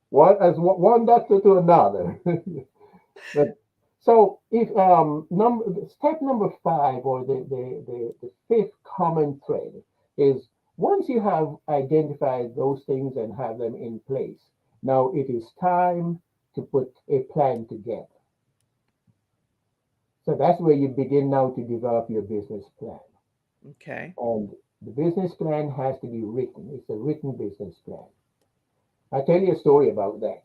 What as one doctor to another. But so if step number 5, or the fifth common thread, is once you have identified those things and have them in place, now it is time to put a plan together. So that's where you begin now to develop your business plan. Okay. And the business plan has to be written. It's a written business plan. I'll tell you a story about that.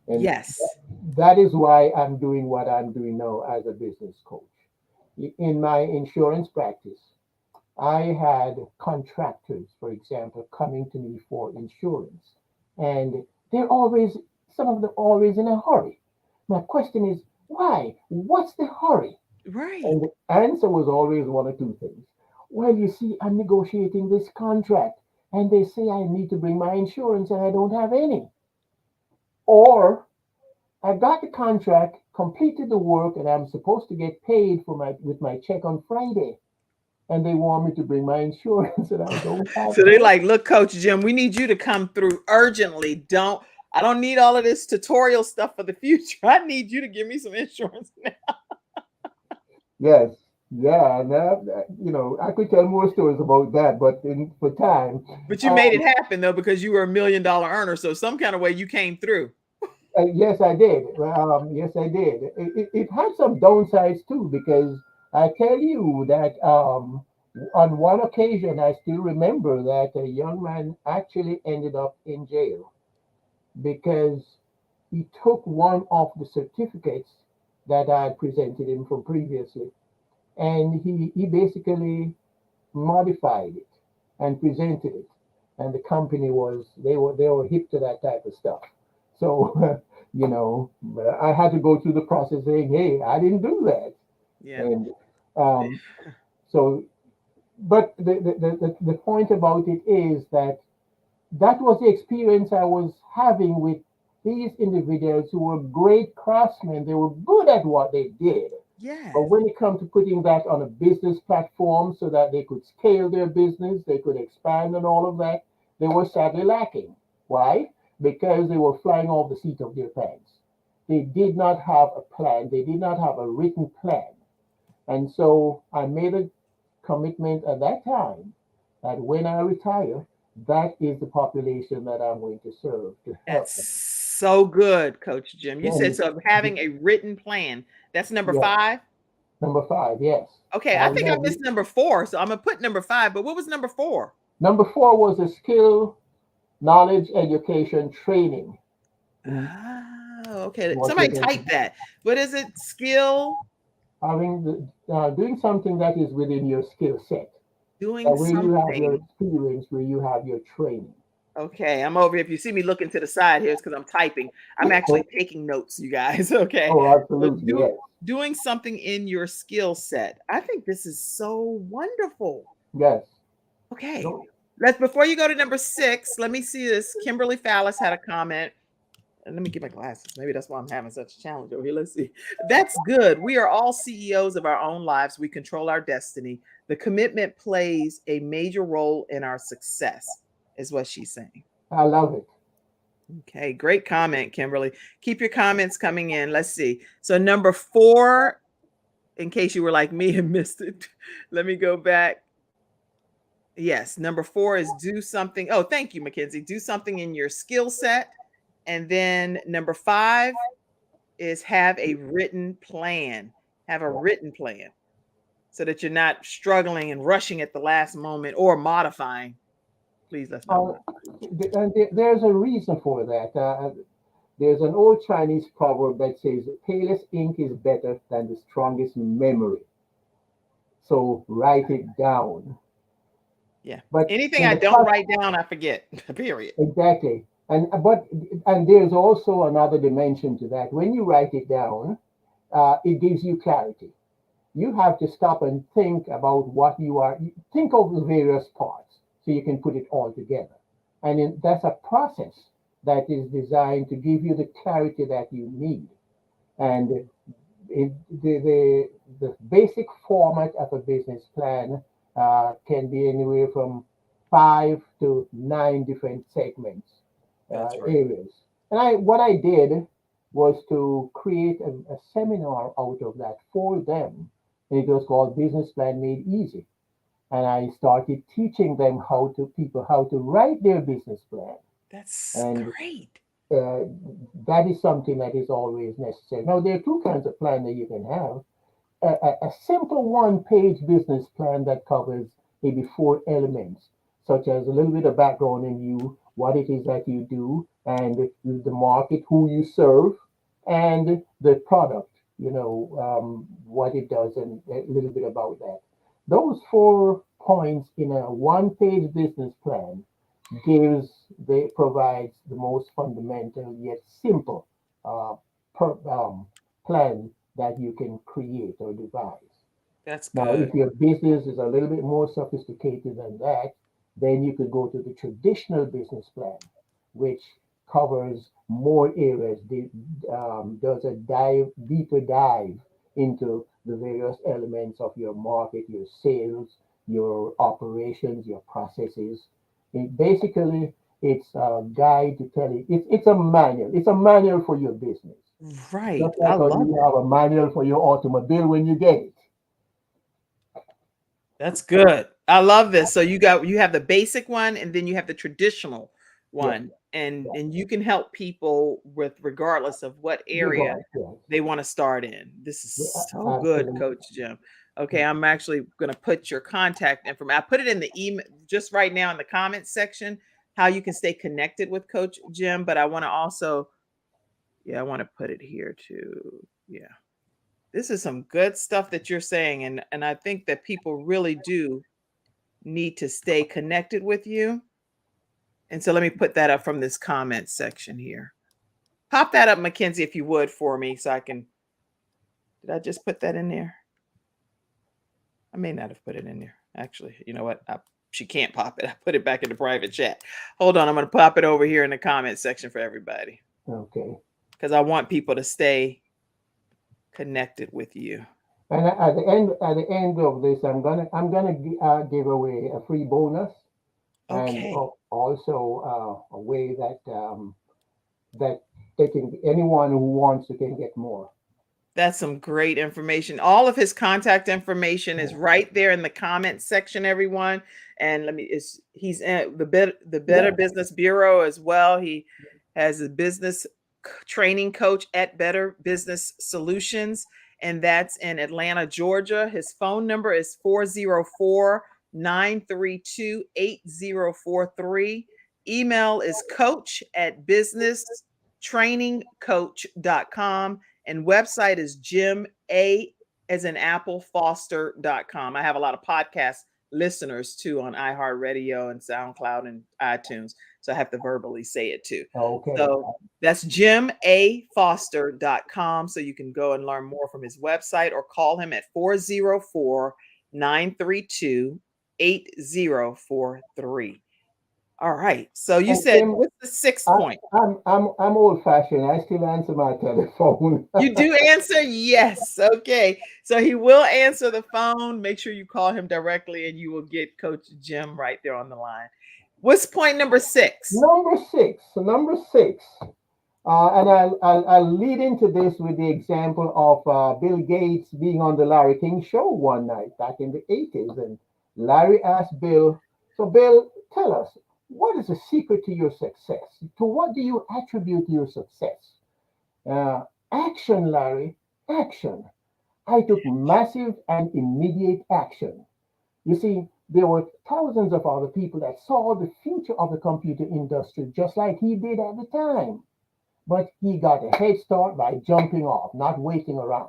And Yes. that is why I'm doing what I'm doing now as a business coach. In my insurance practice, I had contractors, for example, coming to me for insurance, and they're always, some of them always in a hurry. My question is, why? What's the hurry? Right. And the answer was always one or two things. Well, you see, I'm negotiating this contract, and they say I need to bring my insurance, and I don't have any. Or I got the contract, completed the work, and I'm supposed to get paid for my with my check on Friday. And they want me to bring my insurance, and I don't have So they any. like, look, Coach Jim, we need you to come through urgently. I don't need all of this tutorial stuff for the future. I need you to give me some insurance now. Yes, yeah, and I could tell more stories about that, but for time, But you made it um, happen though, because you were a $1 million earner. So some kind of way you came through. yes, I did. Yes, I did. It had some downsides too, because I tell you that on one occasion, I still remember that a young man actually ended up in jail because he took one of the certificates that I had presented him from previously, and he basically modified it and presented it. And the company was they were hip to that type of stuff. So I had to go through the process saying, "Hey, I didn't do that." Yeah. And um, so, but the point about it is that that was the experience I was having with these individuals who were great craftsmen. They were good at what they did. But Yes. when it comes to putting that on a business platform so that they could scale their business, they could expand and all of that, they were sadly lacking. Why? Because they were flying off the seat of their pants. They did not have a plan, they did not have a written plan. And so I made a commitment at that time that when I retire, that is the population that I'm going to serve, to That's help them. so good, Coach Jim. You said And so having a written plan. That's number yeah, 5. number 5, yes. Okay, I I think I love missed it. number 4, so I'm gonna put number 5. But what was number 4? Number 4 was a skill, knowledge, education, training. In Okay. what you're Somebody going to type that. What is it? Skill, doing something that is within your skill set. doing Where you have your something. experience, where you have your training. Okay, I'm over. If you see me looking to the side here, it's because I'm typing. I'm actually taking notes, you guys. Okay. Oh, So absolutely, yes. doing something in your skill set. I think this is so wonderful. Yes. Okay. No, Before you go to number 6, let me see this. Kimberly Fallis had a comment. And let me get my glasses. Maybe that's why I'm having such a challenge over here. Let's see. That's good. We are all CEOs of our own lives. We control our destiny. The commitment plays a major role in our success, is what she's saying. I love it. Okay, great comment, Kimberly. Keep your comments coming in. Let's see. So number 4, in case you were like me and missed it, let me go back. Yes, number 4 is do something. Oh, thank you, Mackenzie. Do something in your skill set. And then number 5 is have a written plan. Have a written plan so that you're not struggling and rushing at the last moment or modifying. Please let's not Uh, modify. and there's a reason for that. There's an old Chinese proverb that says, "Palest ink is better than the strongest memory." So write it down. Yeah. But Anything in I the don't write down, I forget. Period. exactly, and there's also another dimension to that. When you write it down, it gives you clarity. You have to stop and think about what you are. Think of the various parts so you can put it all together, and that's a process that is designed to give you the clarity that you need. And it, the basic format of a business plan can be anywhere from 5 to 9 different segments, That's right. areas. And what I did was to create a seminar out of that for them. And it was called Business Plan Made Easy. And I started teaching them how to write their business plan. That's And great. uh, that is something that is always necessary. Now, there are two kinds of plan that you can have. A simple one-page business plan that covers maybe 4 elements, such as a little bit of background in you, what it is that you do, and the market, who you serve, and the product, what it does, and a little bit about that. Those 4 points in a one-page business plan provides the most fundamental yet simple uh, per, plan that you can create or devise. That's Now, good. if your business is a little bit more sophisticated than that, then you could go to the traditional business plan, which covers more areas, does a deeper dive into the various elements of your market, your sales, your operations, your processes. Basically, it's a guide to tell you. It's a manual. It's a manual for your business, Right. just I like how love you it. have a manual for your automobile when you get it. That's good. I love this. So you have the basic one and then you have the traditional Yes, one and yes. you can help people with regardless of what area Regard, yes. they want to start in. This Yeah, is so good, absolutely. Coach Jim. Okay, I'm actually going to put your contact information. I put it in the email just right now in the comments section how you can stay connected with Coach Jim, but I want to also I want to put it here too. Yeah. This is some good stuff that you're saying and I think that people really do need to stay connected with you. And so let me put that up from this comment section here. Pop that up, Mackenzie, if you would for me so I can. Did I just put that in there? I may not have put it in there. Actually, you know what? She can't pop it. I put it back in the private chat. Hold on. I'm going to pop it over here in the comment section for everybody Okay. because I want people to stay connected with you. And at the end of this, I'm gonna give away a free bonus, and Okay. also a way that anyone who wants to can get more. That's some great information. All of his contact information is right there in the comment section, everyone. And he's in the Better Yeah. Business Bureau as well. He has a business training coach at Better Business Solutions, and that's in Atlanta, Georgia. His phone number is 404-932-8043. Email is coach@businesstrainingcoach.com. And website is Jim A as in Apple Foster.com. I have a lot of podcasts listeners too on iHeartRadio and SoundCloud and iTunes. So I have to verbally say it too. Okay. So that's jimafoster.com. So you can go and learn more from his website or call him at 404-932-8043. All right. So you And said, Kim, what's the sixth I, point? I'm old fashioned. I still answer my telephone. You do answer? Yes. Okay. So he will answer the phone. Make sure you call him directly and you will get Coach Jim right there on the line. What's point number 6? Number six. And I'll lead into this with the example of Bill Gates being on the Larry King show one night back in the 80s. And Larry asked Bill, so Bill, tell us, what is the secret to your success? To what do you attribute your success? Action, Larry, action. I took massive and immediate action. You see, there were thousands of other people that saw the future of the computer industry just like he did at the time. But he got a head start by jumping off, not waiting around.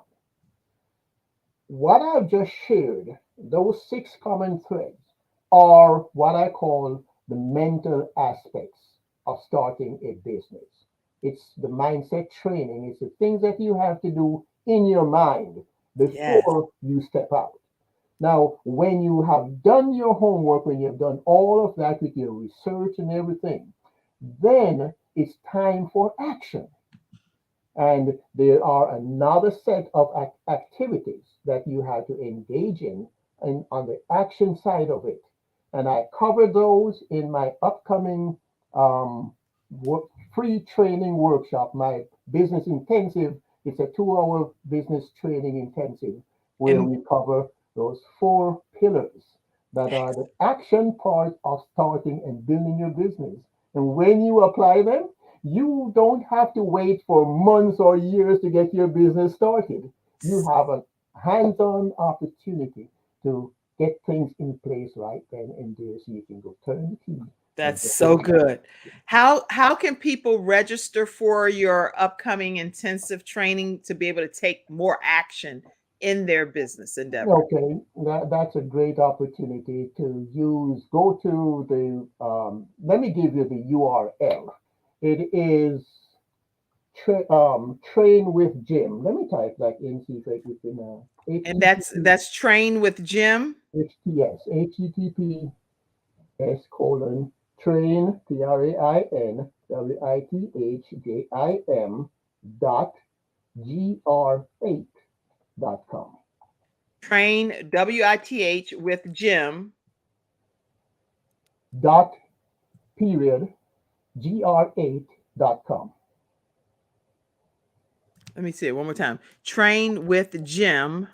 What I've just shared, those 6 common threads, are what I call the mental aspects of starting a business. It's the mindset training, it's the things that you have to do in your mind Yes. before you step out. Now, when you have done your homework, when you've done all of that with your research and everything, then it's time for action. And there are another set of activities that you have to engage in and on the action side of it. And I cover those in my upcoming um, free training workshop, my business intensive. It's a 2 hour business training intensive where And we cover those 4 pillars that are the action part of starting and building your business. And when you apply them, you don't have to wait for months or years to get your business started. You have a hands on opportunity to get things in place right then and there so you can go turn the key and that's get so things started. good. How can people register for your upcoming intensive training to be able to take more action in their business endeavor? Okay, that's a great opportunity to use. Go to let me give you the URL. It is train with Jim. Let me type that in, see if I can And that's Train with Jim. HTTPS colon train TRAINWITHJIM dot GR8.com. Train WITH with Jim. Dot period GR8.com. Let me see it one more time. Train with Jim.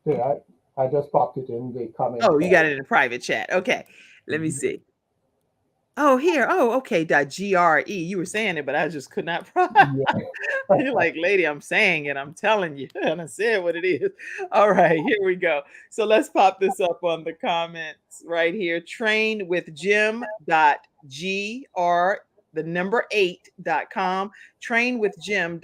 There, I just popped it in the comment. Oh, you got it in a private chat. Okay. Let me see. Oh, here. Oh, okay. .GRE. You were saying it, but I just could not. Yeah. You're like, lady, I'm saying it. I'm telling you. And I said what it is. All right, here we go. So let's pop this up on the comments right here. Train with Jim.gr, the number 8.com. Train with Jim.gr,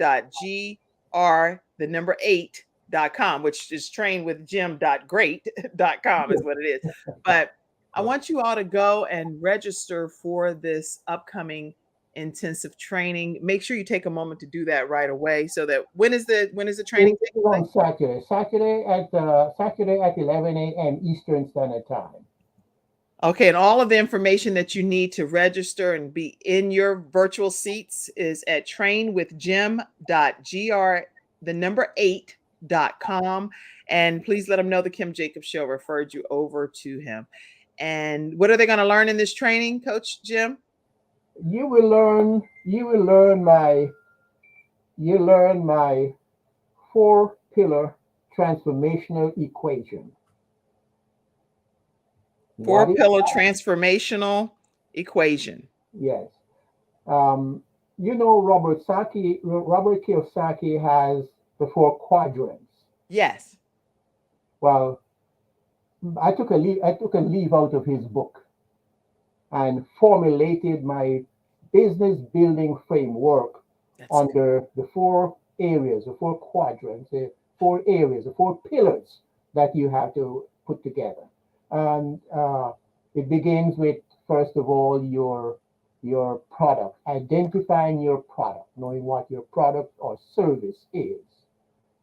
the number 8.com, which is train with Jim.great.com is what it is. But I want you all to go and register for this upcoming intensive training. Make sure you take a moment to do that right away. So that when is the training It's taking on place? Saturday at 11 a.m. Eastern Standard Time. Okay, and all of the information that you need to register and be in your virtual seats is at trainwithjim.gr, the number 8.com. And please let them know the Kim Jacobs Show referred you over to him. And what are they going to learn in this training, Coach Jim? You will learn my 4 pillar transformational equation. What is 4-pillar transformational equation. Yes. Um, Robert Kiyosaki has the 4 quadrants. Yes. Well, I took a leaf out of his book and formulated my business building framework That's under the 4 areas, the 4 quadrants, the 4 areas, the 4 pillars that you have to put together. And it begins with, first of all, your product, identifying your product, knowing what your product or service is.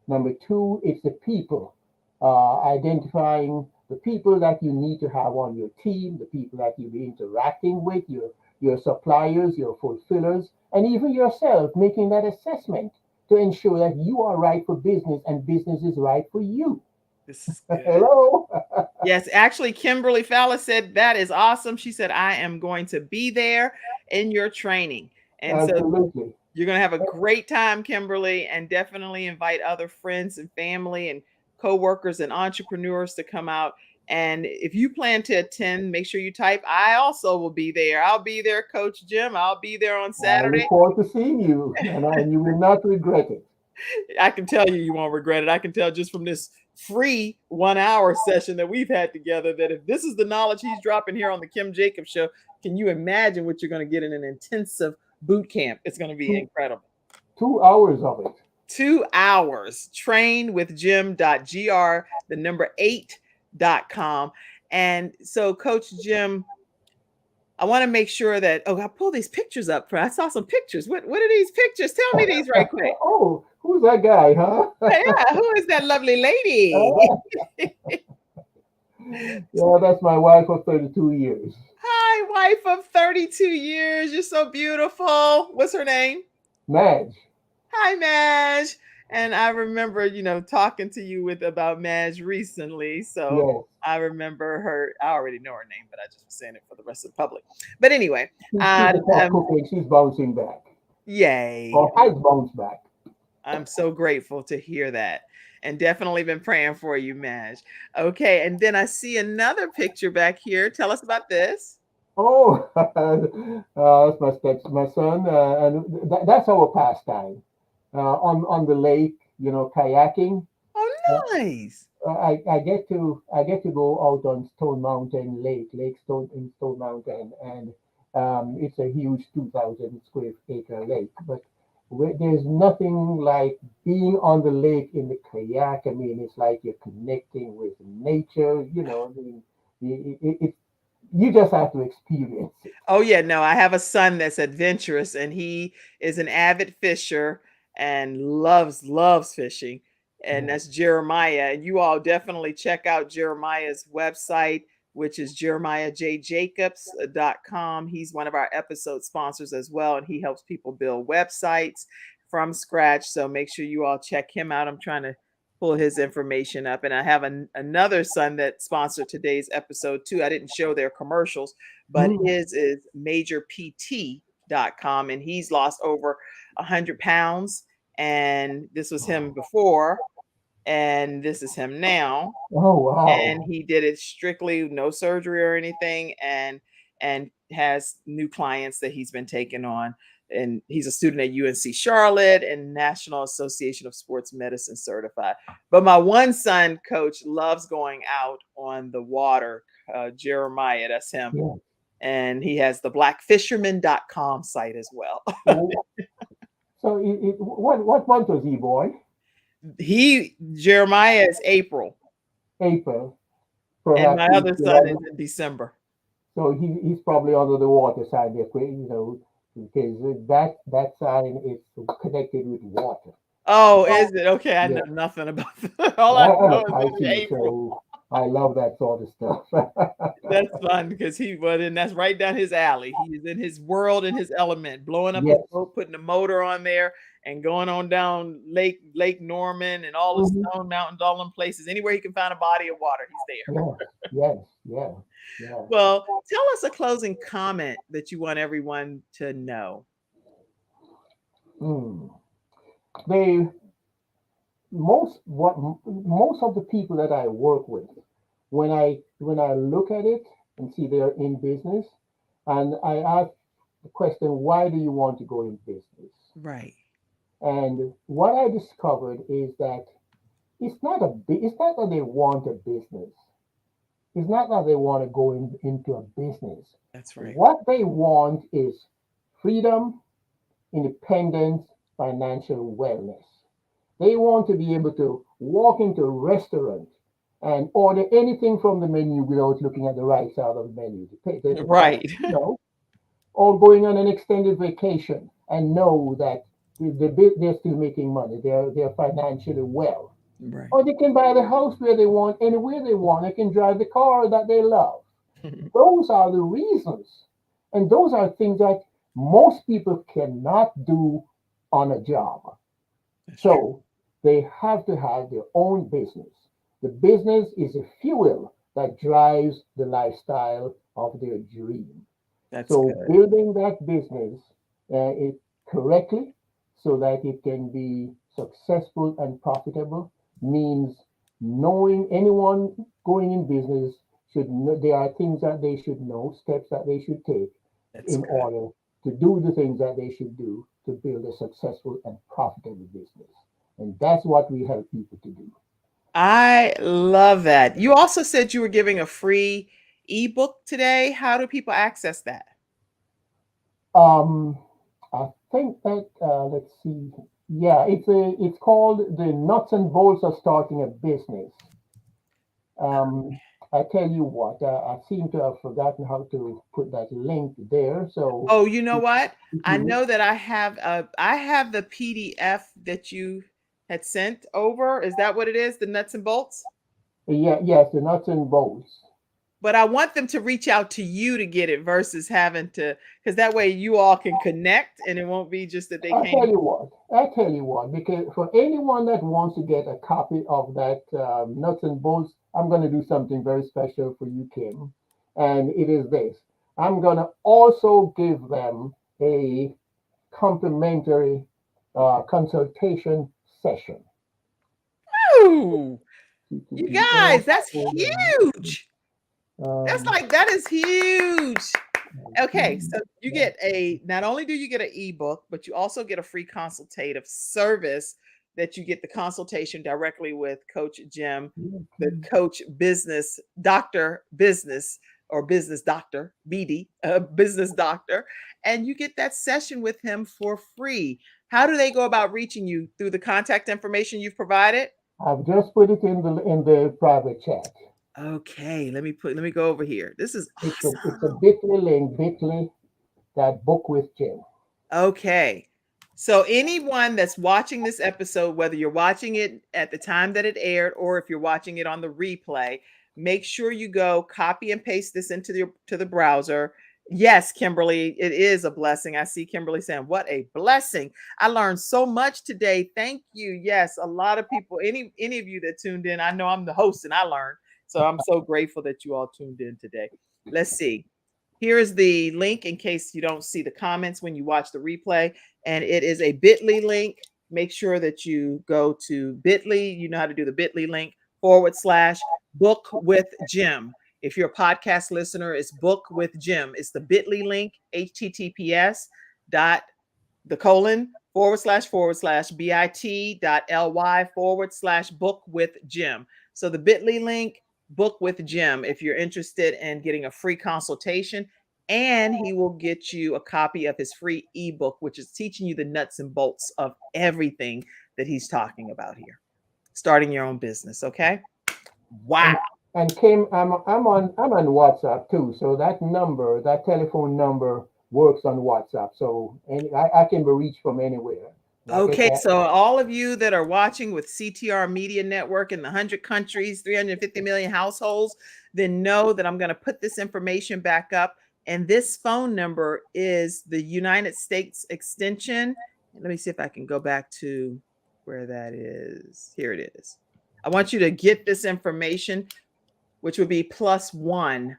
Number two, it's the people, identifying the people that you need to have on your team, the people that you'll be interacting with, your suppliers, your fulfillers, and even yourself, making that assessment to ensure that you are right for business and business is right for you. This is good. Hello? Yes, actually, Kimberly Fowler said that is awesome. She said, I am going to be there in your training. And so Absolutely. you're going to have a great time, Kimberly, and definitely invite other friends and family and coworkers and entrepreneurs to come out. And if you plan to attend, make sure you type, I also will be there. I'll be there, Coach Jim. I'll be there on I Saturday. look forward to seeing you, and you will not regret it. I can tell you won't regret it. I can tell just from this free 1 hour session that we've had together that if this is the knowledge he's dropping here on the Kim Jacobs Show, can you imagine what you're going to get in an intensive boot camp? It's going to be incredible. 2 hours of it. 2 hours. Trainwithjim.gr, the number 8.com. And so, Coach Jim, I want to make sure that, I pull these pictures up. I saw some pictures. What are these pictures? Tell me these right quick. Oh, who's that guy, huh? Yeah, who is that lovely lady? Yeah, that's my wife of 32 years. Hi, wife of 32 years. You're so beautiful. What's her name? Madge. Hi, Madge. And I remember, talking to you about Madge recently. So Yes. I remember her. I already know her name, but I just was saying it for the rest of the public. But anyway, she's bouncing back. Yay. Or has bounced back. I'm so grateful to hear that. And definitely been praying for you, Madge. Okay. And then I see another picture back here. Tell us about this. Oh, that's my son. And that's our pastime. On the lake, kayaking. Oh, nice. I get to go out on Stone Mountain Lake Stone in Stone Mountain, and it's a huge 2,000 square acre lake. But there's nothing like being on the lake in the kayak. I mean, it's like you're connecting with nature. You just have to experience it. Oh yeah, no, I have a son that's adventurous, and he is an avid fisher and loves fishing. And that's Jeremiah. And you all definitely check out Jeremiah's website, which is jeremiahjjacobs.com. He's one of our episode sponsors as well, and he helps people build websites from scratch. So make sure you all check him out. I'm trying to pull his information up. And I have another son that sponsored today's episode too. I didn't show their commercials, but his is majorpt.com, and he's lost over 100 pounds. And this was him before, and this is him now. Oh, wow. And he did it strictly, no surgery or anything, and has new clients that he's been taking on. And he's a student at UNC Charlotte and National Association of Sports Medicine certified. But my one son, Coach, loves going out on the water. Jeremiah, that's him. Yeah. And he has the blackfisherman.com site as well. So what month was he born? Jeremiah is April. April. Perhaps, and my other son is in December. So he's probably under the water side there, because that sign is connected with water. Oh, is it? Okay, I know nothing about that. All I know is it's April. So I love that sort of stuff. That's fun because and that's right down his alley. He is in his world, in his element, blowing up Yes. his boat, putting the motor on there, and going on down Lake Norman and all the Stone Mountains, all them places. Anywhere he can find a body of water, he's there. Yes. Well, tell us a closing comment that you want everyone to know. Most of the people that I work with, when I look at it and see they're in business, and I ask the question, why do you want to go in business? Right. And what I discovered is that it's not that they want a business. It's not that they want to go into a business. That's right. What they want is freedom, independence, financial wellness. They want to be able to walk into a restaurant and order anything from the menu without looking at the right side of the menu. Right. Or going on an extended vacation and know that they're still making money. They're financially well. Right. Or they can buy the house where they want, anywhere they want. They can drive the car that they love. Those are the reasons. And those are things that most people cannot do on a job. So they have to have their own business. The business is a fuel that drives the lifestyle of their dream. That's So good. building that business it correctly so that it can be successful and profitable means knowing anyone going in business should know there are things that they should know, steps that they should take That's in good. order to do the things that they should do to build a successful and profitable business. And that's what we help people to do. I love that. You also said you were giving a free ebook today. How do people access that? Um, I think that let's see. Yeah, it's called the nuts and bolts of starting a business. Um, I tell you what, I seem to have forgotten how to put that link there. So Oh, you know what? if I you, know that I have the PDF that you had sent over. Is that what it is? The nuts and bolts? yeah, yes, the nuts and bolts. But I want them to reach out to you to get it versus having to, because that way you all can connect and it won't be just that they came. I tell you what, because for anyone that wants to get a copy of that nuts and bolts, I'm going to do something very special for you, Kim. And it is this. I'm going to also give them a complimentary consultation session. Ooh, you guys, that's huge. That's Um, like, that is huge. Okay, so you get not only do you get an ebook, but you also get a free consultative service that you get the consultation directly with Coach Jim, the coach business doctor business or business doctor, BD, business doctor, and you get that session with him for free. How do they go about reaching you? Through the contact information you've provided? I've just put it in the private chat. Okay, let me go over here. This is It's a awesome. bit.ly link, bit.ly that book with Jim. Okay. So anyone that's watching this episode, whether you're watching it at the time that it aired or if you're watching it on the replay, make sure you go copy and paste this into the browser. Yes, Kimberly, it is a blessing. I see Kimberly saying, "What a blessing. I learned so much today. Thank you." Yes, a lot of people, any of you that tuned in, I know I'm the host and I learned. So I'm so grateful that you all tuned in today. Let's see. Here is the link in case you don't see the comments when you watch the replay. And it is a bit.ly link. Make sure that you go to bit.ly. You know how to do the bit.ly link /book with Jim. If you're a podcast listener, it's book with Jim. It's the bit.ly link, https dot the colon /bit.ly/book with Jim. So the bit.ly link, book with Jim, if you're interested in getting a free consultation, and he will get you a copy of his free ebook, which is teaching you the nuts and bolts of everything that he's talking about here. Starting your own business. Okay. Wow. And Kim, I'm on WhatsApp too. So that telephone number works on WhatsApp. So I can be reached from anywhere. Like I Okay, said, so all of you that are watching with CTR Media Network in the 100 countries, 350 million households, then know that I'm going to put this information back up. And this phone number is the United States extension. Let me see if I can go back to where that is. Here it is. I want you to get this information, which would be +1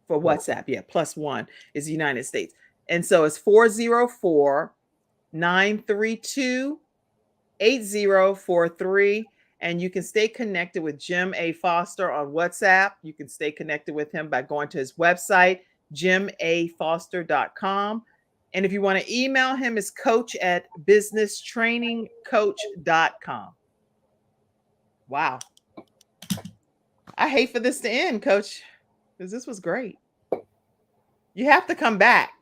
for WhatsApp. Yeah, +1 is the United States. And so it's 404-932-8043. And you can stay connected with Jim A. Foster on WhatsApp. You can stay connected with him by going to his website, jimafoster.com. And if you want to email him, it's coach@businesstrainingcoach.com. Wow. I hate for this to end, Coach, because this was great. You have to come back.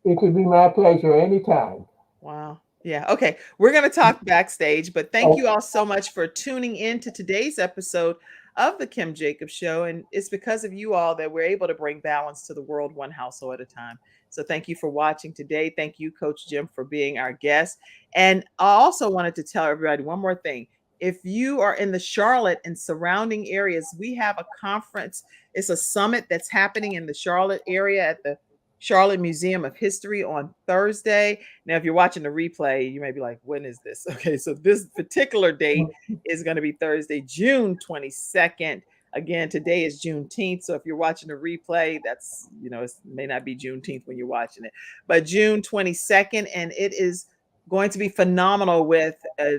it would be my pleasure anytime. Wow. Yeah. Okay. We're going to talk backstage, but thank you all so much for tuning in to today's episode of the Kim Jacobs Show. And it's because of you all that we're able to bring balance to the world one household at a time. So thank you for watching today. Thank you, Coach Jim, for being our guest. And I also wanted to tell everybody one more thing. If you are in the Charlotte and surrounding areas, we have a conference. It's a summit that's happening in the Charlotte area at the Charlotte Museum of History on Thursday. Now, if you're watching the replay, you may be like, when is this? Okay, so this particular date is going to be Thursday, June 22nd. Again, today is Juneteenth. So if you're watching the replay, that's, it may not be Juneteenth when you're watching it, but June 22nd. And it is going to be phenomenal with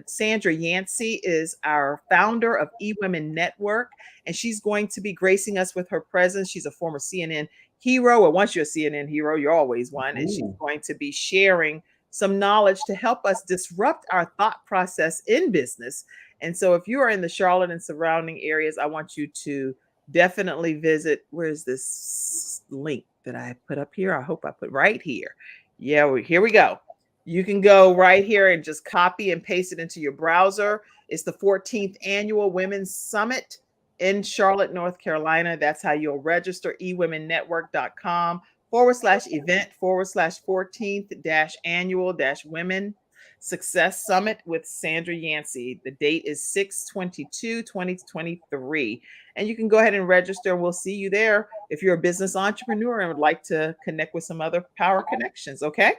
Sandra Yancey is our founder of eWomen Network, and she's going to be gracing us with her presence. She's a former CNN hero, or once you're a CNN hero, you're always one. And she's going to be sharing some knowledge to help us disrupt our thought process in business. And so if you are in the Charlotte and surrounding areas, I want you to definitely visit. Where's this link that I put up here? I hope I put right here. Yeah, here we go. You can go right here and just copy and paste it into your browser. It's the 14th Annual Women's Summit in Charlotte, North Carolina. That's how you'll register, ewomennetwork.com/event/14th-annual-women Success Summit with Sandra Yancey. The date is 6/22/2023. And you can go ahead and register. We'll see you there if you're a business entrepreneur and would like to connect with some other power connections. Okay.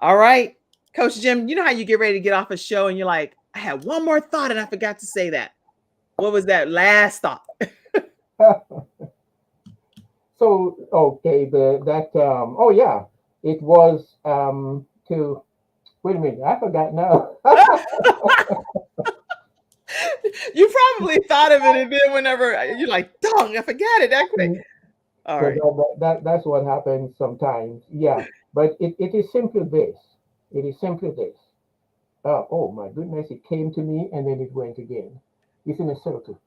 All right. Coach Jim, you know how you get ready to get off a show and you're like, I had one more thought and I forgot to say that. What was that last thought? So, okay, it was to, wait a minute, I forgot now. You probably thought of it, and then whenever you're like, dang, I forgot it that quick. All right. That's what happens sometimes. Yeah, but it is simply this. It is simply this. Oh my goodness, it came to me and then it went again. It's in a circle.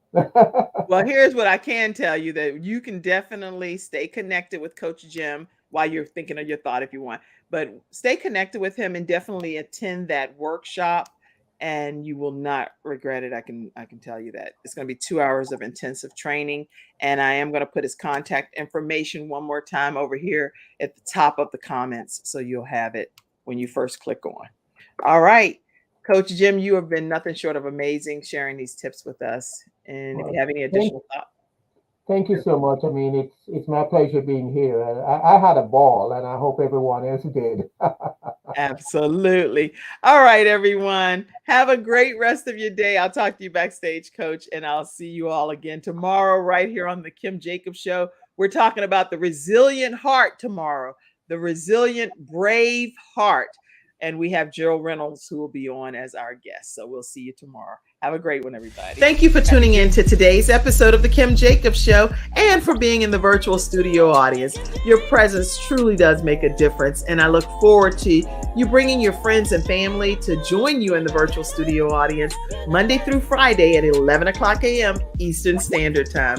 Well, here's what I can tell you, that you can definitely stay connected with Coach Jim while you're thinking of your thought if you want, but stay connected with him and definitely attend that workshop and you will not regret it. I can tell you that. It's going to be 2 hours of intensive training, and I am going to put his contact information one more time over here at the top of the comments so you'll have it when you first click on. All right. Coach Jim, you have been nothing short of amazing sharing these tips with us. And if you have any additional thoughts. Thank you so much. I mean, it's my pleasure being here. I had a ball, and I hope everyone else did. Absolutely. All right, everyone. Have a great rest of your day. I'll talk to you backstage, Coach, and I'll see you all again tomorrow right here on the Kim Jacobs Show. We're talking about the resilient heart tomorrow, the resilient, brave heart. And we have Gerald Reynolds who will be on as our guest. So we'll see you tomorrow. Have a great one, everybody. Thank you for tuning in to today's episode of the Kim Jacobs Show and for being in the virtual studio audience. Your presence truly does make a difference. And I look forward to you bringing your friends and family to join you in the virtual studio audience Monday through Friday at 11 o'clock a.m. Eastern Standard Time.